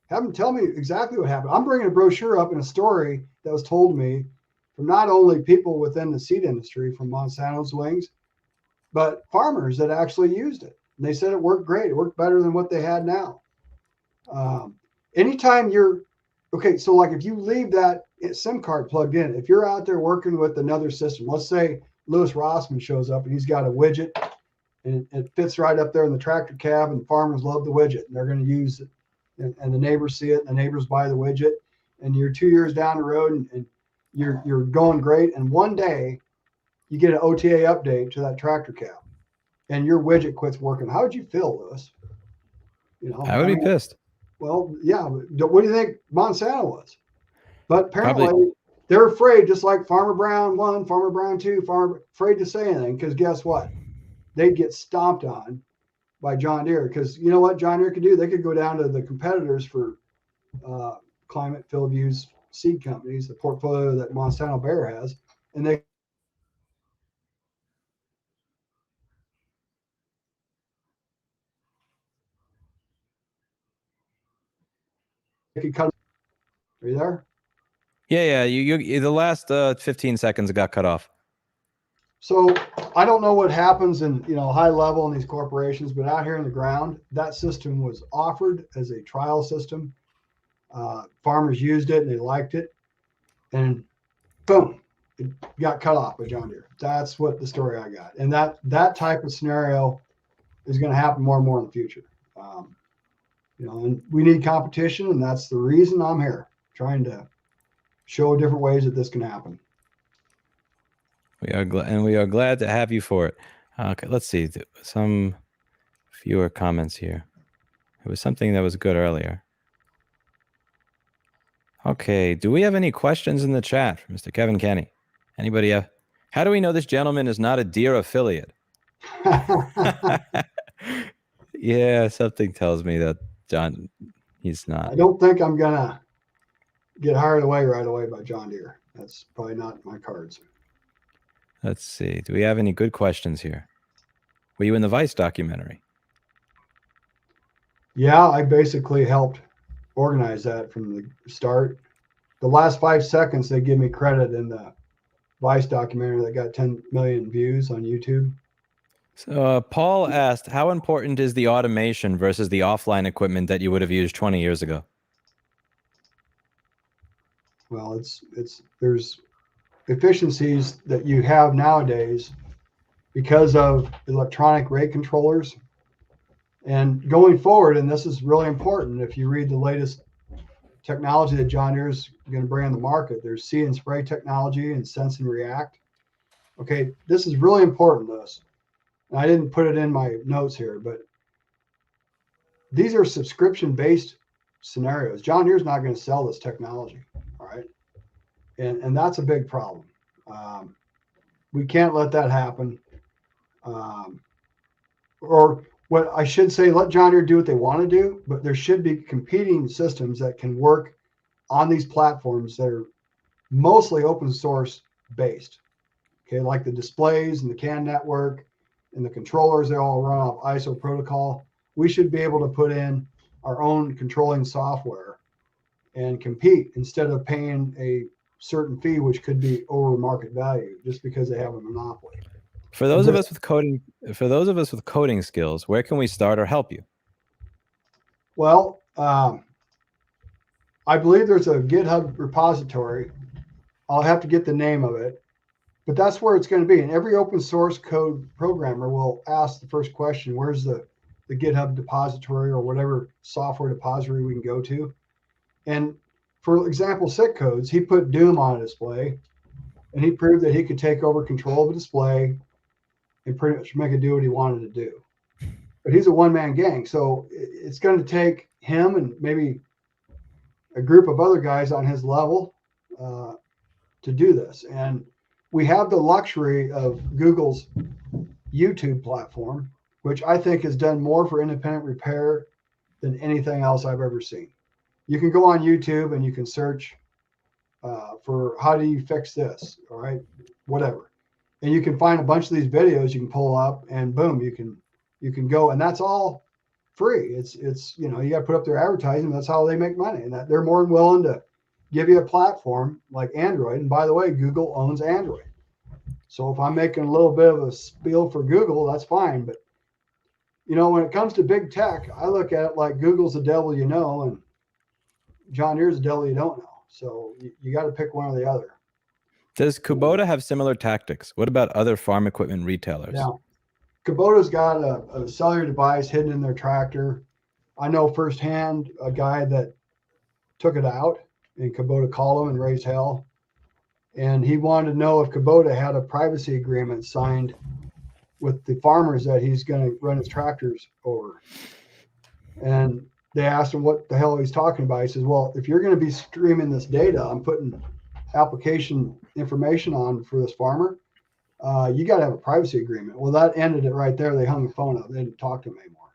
Have them tell me exactly what happened. I'm bringing a brochure up in a story that was told to me from not only people within the seed industry from Monsanto's wings, but farmers that actually used it. And they said it worked great. It worked better than what they had now. Anytime okay, so like if you leave that SIM card plugged in, if you're out there working with another system, let's say Louis Rossman shows up and he's got a widget and it fits right up there in the tractor cab, and farmers love the widget and they're going to use it, and the neighbors see it and the neighbors buy the widget, and you're 2 years down the road and you're going great, and one day you get an OTA update to that tractor cab and your widget quits working. How would you feel, Louis? I would be pissed. Well, yeah. What do you think Monsanto was? But apparently Probably. they're afraid, just like Farmer Brown 1, Farmer Brown 2, afraid to say anything, because guess what? They'd get stomped on by John Deere, because you know what John Deere could do? They could go down to the competitors for Climate Field View's seed companies, the portfolio that Monsanto Bayer has, and they could cut. Are you there? Yeah. You the last 15 seconds got cut off. So I don't know what happens in high level in these corporations, but out here in the ground, that system was offered as a trial system. Farmers used it and they liked it, and boom, it got cut off by John Deere. That's what the story I got, and that type of scenario is going to happen more and more in the future. And we need competition, and that's the reason I'm here, trying to show different ways that this can happen. We are glad to have you for it. Okay, let's see. Some fewer comments here. It was something that was good earlier. Okay, do we have any questions in the chat, Mr. Kevin Kenney? Anybody? How do we know this gentleman is not a Deere affiliate? Yeah, something tells me that John, he's not. I don't think I'm gonna get hired away right away by John Deere. That's probably not my cards. Let's see. Do we have any good questions here? Were you in the Vice documentary? Yeah, I basically helped organize that from the start. The last 5 seconds, they give me credit in the Vice documentary that got 10 million views on YouTube. So Paul asked, how important is the automation versus the offline equipment that you would have used 20 years ago? Well, there's efficiencies that you have nowadays because of electronic rate controllers. And going forward, and this is really important, if you read the latest technology that John Deere is going to bring on the market, there's see and spray technology and sense and react. Okay, this is really important to us. And I didn't put it in my notes here, but these are subscription-based scenarios. John Deere's not going to sell this technology, all right? And that's a big problem. We can't let that happen. or what I should say, let John Deere do what they want to do, but there should be competing systems that can work on these platforms that are mostly open source based. Okay, like the displays and the CAN network and the controllers, they all run off ISO protocol. We should be able to put in our own controlling software and compete instead of paying a certain fee, which could be over market value just because they have a monopoly. For those of us with coding skills, where can we start or help you? Well, I believe there's a GitHub repository. I'll have to get the name of it, but that's where it's going to be. And every open source code programmer will ask the first question, where's the GitHub depository or whatever software depository we can go to? And for example, Sick Codes, he put Doom on a display and he proved that he could take over control of the display and pretty much make it do what he wanted to do. But he's a one-man gang. So it's going to take him and maybe a group of other guys on his level to do this. And we have the luxury of Google's YouTube platform, which I think has done more for independent repair than anything else I've ever seen. You can go on YouTube and you can search for how do you fix this, all right, whatever. And you can find a bunch of these videos you can pull up and boom, you can go, and that's all free. It's you know, you got to put up their advertising. That's how they make money, and that they're more than willing to give you a platform like Android. And by the way, Google owns Android. So if I'm making a little bit of a spiel for Google, that's fine. But you know, when it comes to big tech, I look at it like Google's the devil you know, and John Deere's the devil you don't know. So you got to pick one or the other. Does Kubota have similar tactics? What about other farm equipment retailers? Now, Kubota's got a cellular device hidden in their tractor. I know firsthand a guy that took it out, and Kubota called him and raised hell. And he wanted to know if Kubota had a privacy agreement signed with the farmers that he's going to run his tractors over. And they asked him what the hell he's talking about. He says, well, if you're going to be streaming this data, I'm putting application information on for this farmer, you got to have a privacy agreement. Well, that ended it right there. They hung the phone up. They didn't talk to him anymore.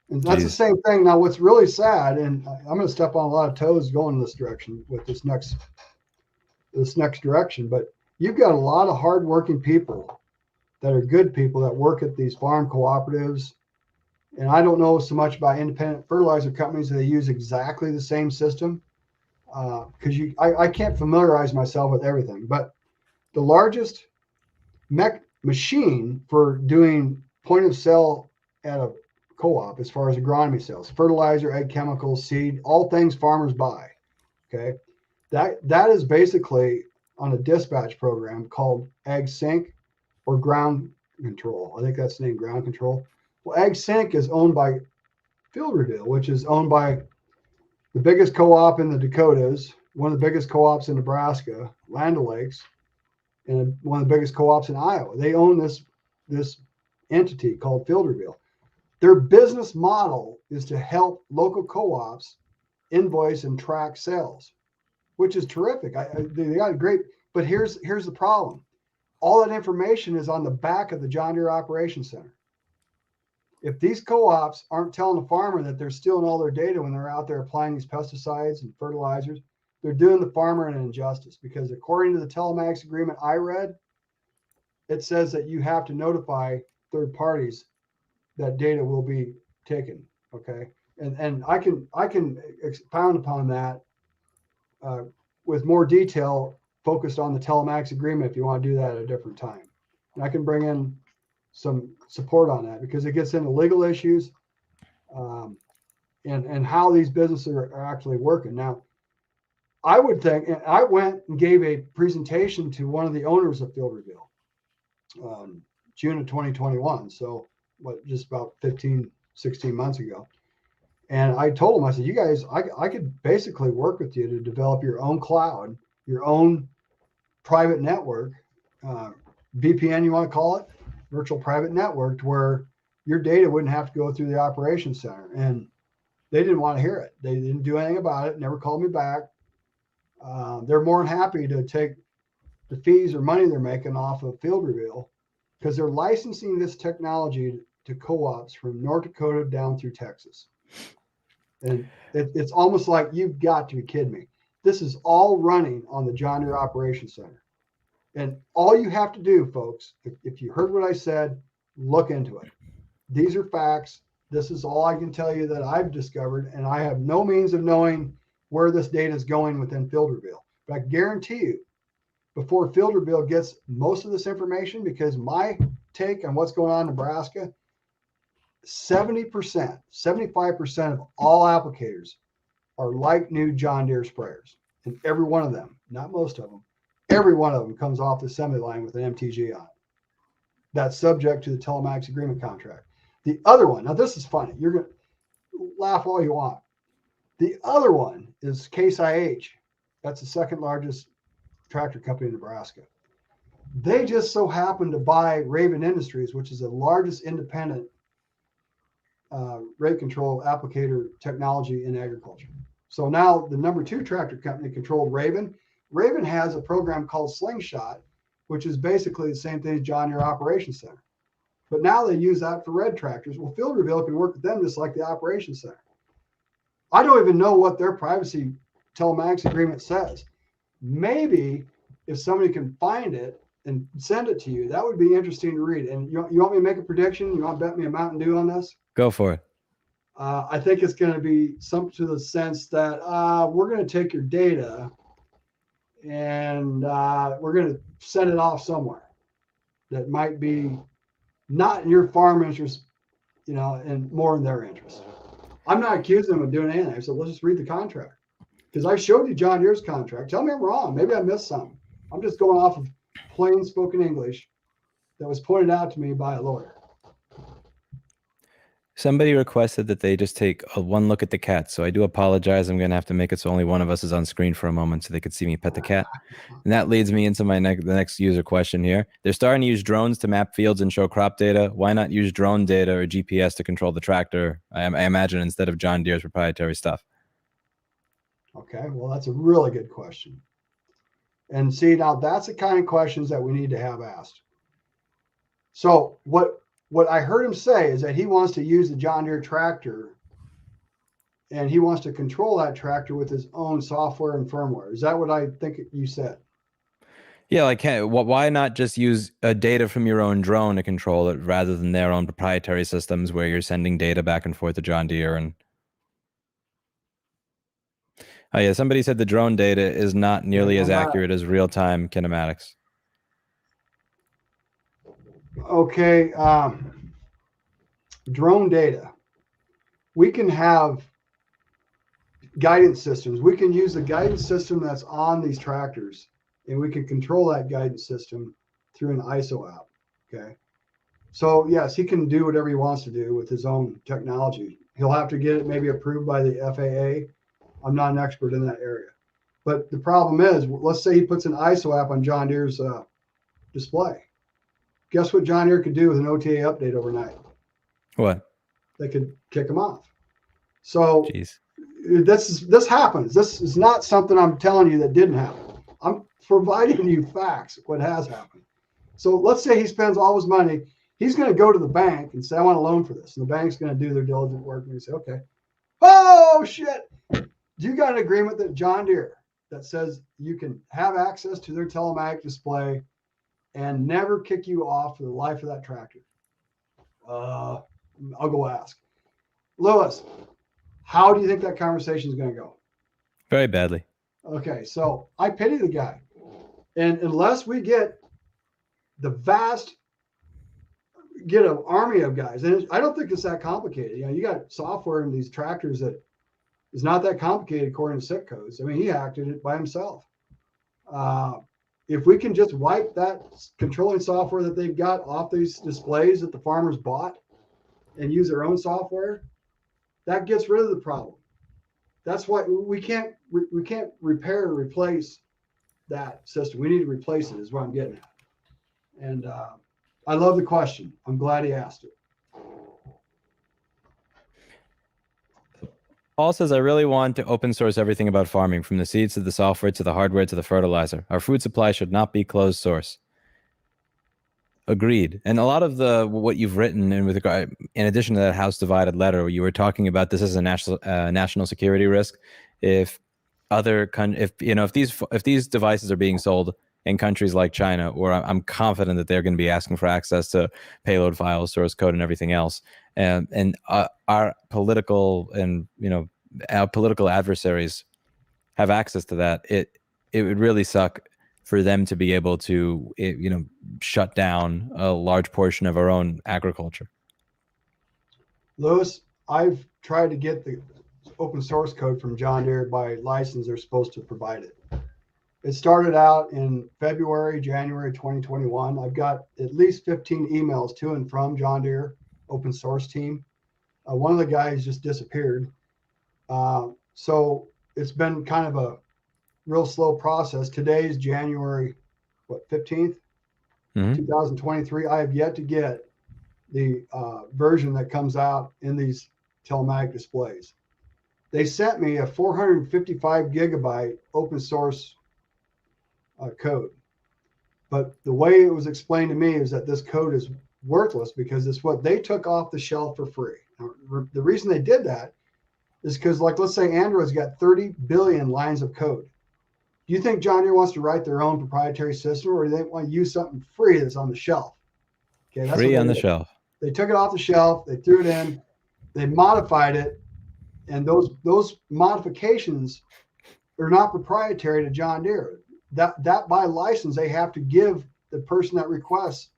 And that's the same thing. Now, what's really sad, and I'm going to step on a lot of toes going in this direction with this next direction, but you've got a lot of hardworking people that are good people that work at these farm cooperatives. And I don't know so much about independent fertilizer companies. They use exactly the same system because I can't familiarize myself with everything. But the largest machine for doing point of sale at a co-op, as far as agronomy sales, fertilizer, ag chemicals, seed, all things farmers buy. Okay, that is basically on a dispatch program called Ag Sync or Ground Control. I think that's the name, Ground Control. Well, Ag Sync is owned by Field Reveal, which is owned by the biggest co-op in the Dakotas, one of the biggest co-ops in Nebraska, Land O'Lakes, and one of the biggest co-ops in Iowa. They own this entity called Field Reveal. Their business model is to help local co-ops invoice and track sales, which is terrific. They got a great, but here's the problem. All that information is on the back of the John Deere Operations Center. If these co-ops aren't telling the farmer that they're stealing all their data when they're out there applying these pesticides and fertilizers, they're doing the farmer an injustice, because according to the telematics agreement I read, it says that you have to notify third parties that data will be taken. Okay. And I can expound upon that with more detail focused on the telematics agreement if you want to do that at a different time. And I can bring in some support on that because it gets into legal issues and how these businesses are actually working. Now, I would think, and I went and gave a presentation to one of the owners of Field Reveal, June of 2021. So just about 15, 16 months ago. And I told him, I said, you guys, I could basically work with you to develop your own cloud, your own private network, VPN, you want to call it, virtual private network, where your data wouldn't have to go through the operations center. And they didn't want to hear it. They didn't do anything about it, never called me back. They're more than happy to take the fees or money they're making off of Field Reveal because they're licensing this technology to co-ops from North Dakota down through Texas. And it's almost like, you've got to be kidding me. This is all running on the John Deere Operations Center. And all you have to do, folks, if you heard what I said, look into it. These are facts. This is all I can tell you that I've discovered, and I have no means of knowing where this data is going within Field Reveal. But I guarantee you, before Field Reveal gets most of this information, because my take on what's going on in Nebraska, 70%, 75% of all applicators are like new John Deere sprayers. And every one of them, not most of them, every one of them comes off the assembly line with an MTG on it. That's subject to the telematics agreement contract. The other one, now this is funny. You're going to laugh all you want. The other one is Case IH. That's the second largest tractor company in Nebraska. They just so happened to buy Raven Industries, which is the largest independent rate control applicator technology in agriculture. So now the number 2 tractor company controlled Raven. Raven has a program called Slingshot, which is basically the same thing as John Deere Operations Center. But now they use that for red tractors. Well, Field Reveal can work with them just like the Operations Center. I don't even know what their privacy telematics agreement says. Maybe if somebody can find it and send it to you, that would be interesting to read. And you want me to make a prediction? You want to bet me a Mountain Dew on this? Go for it. I think it's going to be something to the sense that we're going to take your data and we're going to send it off somewhere that might be not in your farm interest, and more in their interest. I'm not accusing them of doing anything. I said, let's just read the contract. Because I showed you John Deere's contract. Tell me I'm wrong. Maybe I missed something. I'm just going off of plain spoken English that was pointed out to me by a lawyer. Somebody requested that they just take one look at the cat. So I do apologize. I'm going to have to make it so only one of us is on screen for a moment so they could see me pet the cat. And that leads me into the next user question here. They're starting to use drones to map fields and show crop data. Why not use drone data or GPS to control the tractor? I imagine instead of John Deere's proprietary stuff. Okay, well, that's a really good question. And see, now that's the kind of questions that we need to have asked. So what I heard him say is that he wants to use the John Deere tractor and he wants to control that tractor with his own software and firmware. Is that what I think you said? Yeah, like why not just use data from your own drone to control it rather than their own proprietary systems where you're sending data back and forth to John Deere? And oh yeah, somebody said the drone data is not nearly as accurate as real-time kinematics. Okay, drone data. We can have guidance systems. We can use the guidance system that's on these tractors, and we can control that guidance system through an ISO app. Okay, so yes, he can do whatever he wants to do with his own technology. He'll have to get it maybe approved by the FAA. I'm not an expert in that area. But the problem is, let's say he puts an ISO app on John Deere's display. Guess what John Deere could do with an OTA update overnight? What? They could kick him off. So jeez. This happens. This is not something I'm telling you that didn't happen. I'm providing you facts, what has happened. So let's say he spends all his money. He's going to go to the bank and say, I want a loan for this. And the bank's going to do their diligent work. And they say, okay. Oh, shit. You got an agreement that John Deere that says you can have access to their telematic display and never kick you off for the life of that tractor. I'll go ask. Lewis, how do you think that conversation is going to go? Very badly. Okay, so I pity the guy. And unless we get an army of guys, and I don't think it's that complicated. You got software in these tractors that is not that complicated according to SIC codes. I mean, he acted it by himself. If we can just wipe that controlling software that they've got off these displays that the farmers bought and use their own software, that gets rid of the problem. That's why we can't repair or replace that system. We need to replace it is what I'm getting at. And I love the question. I'm glad he asked it. Paul says, I really want to open source everything about farming, from the seeds to the software to the hardware to the fertilizer. Our food supply should not be closed source. Agreed. And a lot of what you've written, and with regard, in addition to that House divided letter, where you were talking about this as a national security risk. If if these devices are being sold in countries like China, or I'm confident that they're going to be asking for access to payload files, source code, and everything else, and our political our political adversaries have access to that, it would really suck for them to be able to shut down a large portion of our own agriculture. Lewis, I've tried to get the open source code from John Deere by license. They're supposed to provide it. It started out in January 2021. I've got at least 15 emails to and from John Deere open source team. One of the guys just disappeared. So it's been kind of a real slow process. Today's January, 15th, 2023. I have yet to get the version that comes out in these telematic displays. They sent me a 455 gigabyte open source code. But the way it was explained to me is that this code is worthless because it's what they took off the shelf for free. Now, the reason they did that is because, like, let's say Android's got 30 billion lines of code. Do you think John Deere wants to write their own proprietary system, or do they want to use something free that's on the shelf? Okay, that's free on the shelf. They took it off the shelf, they threw it in, they modified it, and those modifications are not proprietary to John Deere. That by license, they have to give the person that requests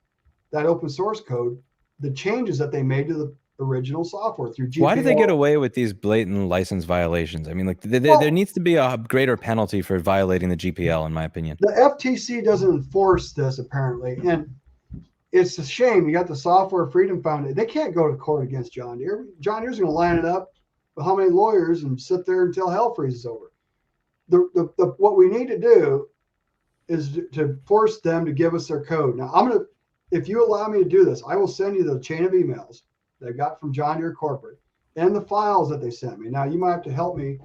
that open source code the changes that they made to the original software through GPL. Why do they get away with these blatant license violations? I mean, like there needs to be a greater penalty for violating the GPL, in my opinion. The FTC doesn't enforce this apparently, and it's a shame. You got the Software Freedom Foundation. They can't go to court against John Deere. John Deere's going to line it up with how many lawyers and sit there until hell freezes over. What we need to do is to force them to give us their code. Now, if you allow me to do this, I will send you the chain of emails that I got from John Deere Corporate and the files that they sent me. Now, you might have to help me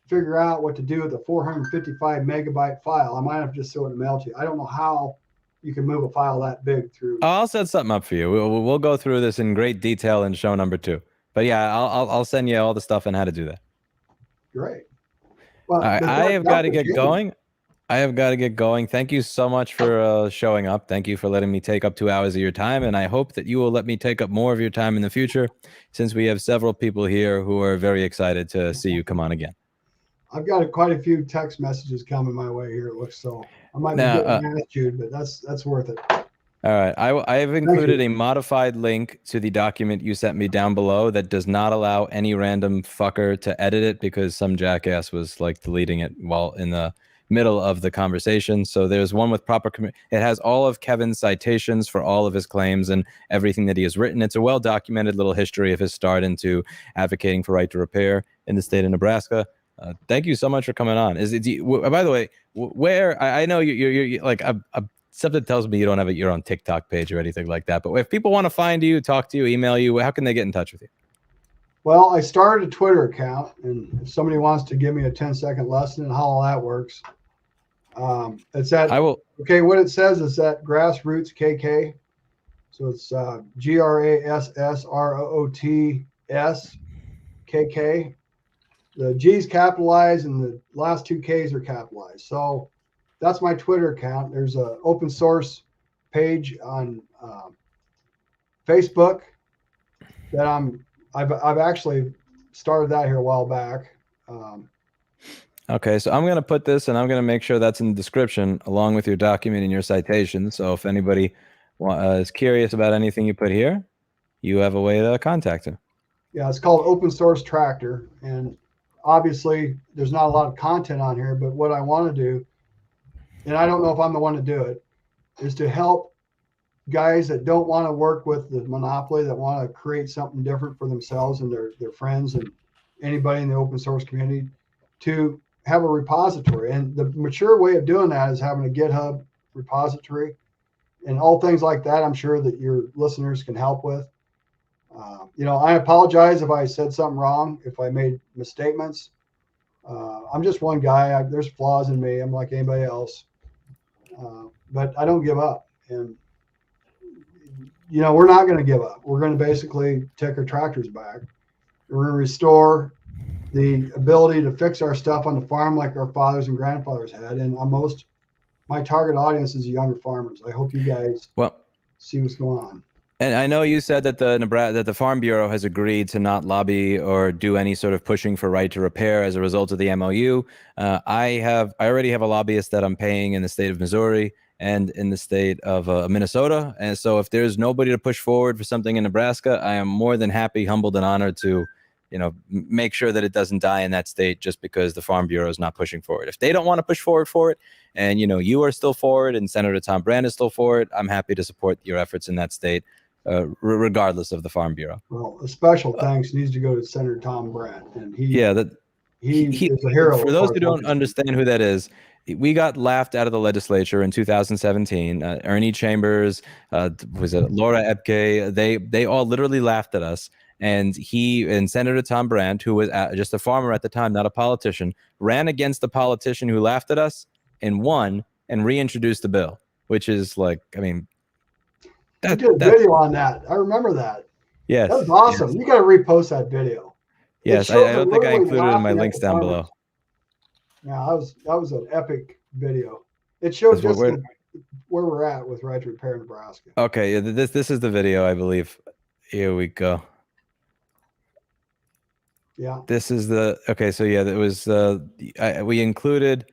figure out what to do with the 455 megabyte file. I might have to just throw it in the mail to you. I don't know how you can move a file that big through. I'll set something up for you. We'll go through this in great detail in show number 2. But yeah, I'll send you all the stuff on how to do that. Great. Well, all right, I have got to get going. Thank you so much for showing up. Thank you for letting me take up 2 hours of your time. And I hope that you will let me take up more of your time in the future, since we have several people here who are very excited to see you come on again. I've got quite a few text messages coming my way here. It looks so. I might be getting an attitude, but that's worth it. All right. I have included a modified link to the document you sent me down below that does not allow any random fucker to edit it, because some jackass was like deleting it while in the middle of the conversation. So there's one with proper it has all of Kevin's citations for all of his claims and everything that he has written. It's a well-documented little history of his start into advocating for right to repair in the state of Nebraska. Thank you so much for coming on. By the way, where I know you're like something tells me you don't have your own TikTok page or anything like that, but if people want to find you, talk to you, email you, how can they get in touch with you? Well, I started a Twitter account, and if somebody wants to give me a 10-second lesson on how all that works, it's at okay. What it says is that Grassroots KK, so it's GRASSROOTS KK. The G's capitalized and the last 2 K's are capitalized. So that's my Twitter account. There's an open source page on Facebook that I've actually started that here a while back. Okay, so I'm going to put this, and I'm going to make sure that's in the description along with your document and your citation. So if anybody is curious about anything you put here, you have a way to contact him. Yeah, it's called Open Source Tractor, and obviously there's not a lot of content on here, but what I want to do, and I don't know if I'm the one to do it, is to help guys that don't want to work with the monopoly, that want to create something different for themselves and their friends and anybody in the open source community, to have a repository. And the mature way of doing that is having a GitHub repository and all things like that. I'm sure that your listeners can help with. I apologize if I said something wrong, if I made misstatements. I'm just one guy. There's flaws in me. I'm like anybody else. But I don't give up. And you know, we're not going to give up. We're going to basically take our tractors back. We're going to restore the ability to fix our stuff on the farm like our fathers and grandfathers had. And my target audience is younger farmers. I hope you guys see what's going on. And I know you said that the Farm Bureau has agreed to not lobby or do any sort of pushing for right to repair as a result of the MOU. I already have a lobbyist that I'm paying in the state of Missouri and in the state of Minnesota. And so if there's nobody to push forward for something in Nebraska, I am more than happy, humbled, and honored to, you know, make sure that it doesn't die in that state just because the Farm Bureau is not pushing for it. If they don't want to push forward for it, and you know you are still for it, and Senator Tom Brand is still for it, I'm happy to support your efforts in that state. Regardless of the Farm Bureau. Well, a special thanks needs to go to Senator Tom Brand, and he is a hero. For those who don't understand who that is, we got laughed out of the legislature in 2017. Ernie Chambers, was it Laura Epke? They all literally laughed at us. And he and Senator Tom Brand, who was just a farmer at the time, not a politician, ran against the politician who laughed at us and won and reintroduced the bill, which is like, I mean. I did a video on that. I remember that. Yes. That was awesome. Yes. You got to repost that video. Yes, I don't think I included it in my links down below. Yeah, that was an epic video. It showed just where we're at with Right to Repair Nebraska. Okay, this is the video, I believe. Here we go. Yeah. This is okay, so yeah, that was we included.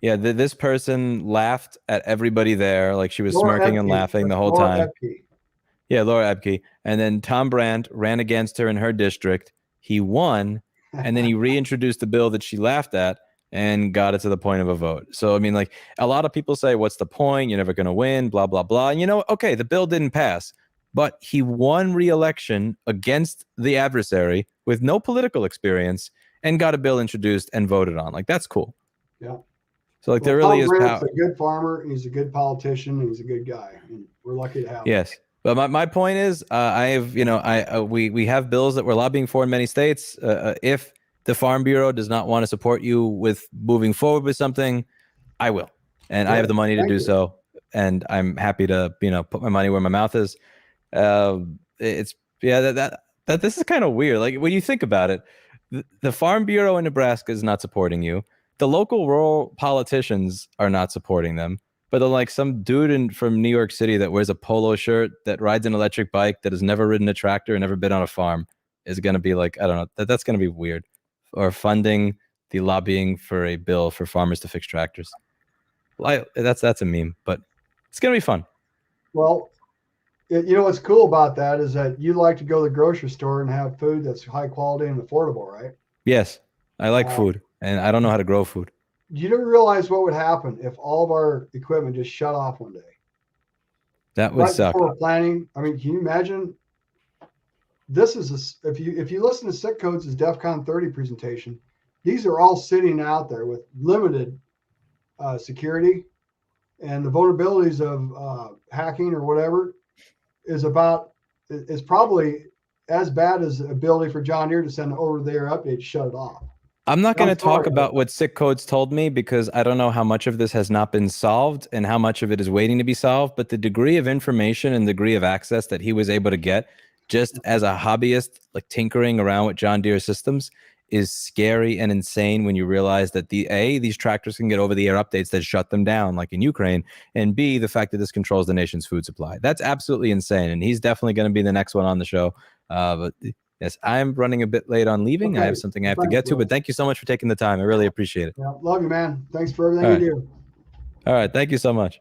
Yeah, this person laughed at everybody there, like she was smirking and laughing the whole time. Yeah, Laura Epke. And then Tom Brandt ran against her in her district. He won, and then he reintroduced the bill that she laughed at and got it to the point of a vote. So, I mean, like, a lot of people say, what's the point? You're never going to win, blah, blah, blah. And, you know, okay, the bill didn't pass, but he won re-election against the adversary with no political experience and got a bill introduced and voted on. Like, that's cool. Yeah. So like there really is power. He's a good farmer. He's a good politician. He's a good guy, and we're lucky to have him. Yes, but my point is, we have bills that we're lobbying for in many states. If the Farm Bureau does not want to support you with moving forward with something, I will, and I have the money to do so, and I'm happy to put my money where my mouth is. This is kind of weird. Like when you think about it, the Farm Bureau in Nebraska is not supporting you. The local rural politicians are not supporting them, but they're like some dude from New York City that wears a polo shirt, that rides an electric bike, that has never ridden a tractor and never been on a farm is going to be like, I don't know, that's going to be weird. Or funding the lobbying for a bill for farmers to fix tractors. That's a meme, but it's going to be fun. Well, you know what's cool about that is that you like to go to the grocery store and have food that's high quality and affordable, right? Yes, I like food. And I don't know how to grow food. You don't realize what would happen if all of our equipment just shut off one day. That would suck. Before planning, I mean, can you imagine? This is if you listen to Sick Codes' DEFCON 30 presentation, these are all sitting out there with limited security, and the vulnerabilities of hacking or whatever is probably as bad as the ability for John Deere to send an over-the-air update to shut it off. I'm not going to talk about what Sick Codes told me because I don't know how much of this has not been solved and how much of it is waiting to be solved. But the degree of information and degree of access that he was able to get just as a hobbyist, like tinkering around with John Deere systems, is scary and insane when you realize that these tractors can get over-the-air updates that shut them down, like in Ukraine, and B, the fact that this controls the nation's food supply. That's absolutely insane, and he's definitely going to be the next one on the show. But yes, I'm running a bit late on leaving. Okay. I have something I have to get to, but thank you so much for taking the time. I really appreciate it. Yeah, love you, man. Thanks for everything you do. All right. Thank you so much.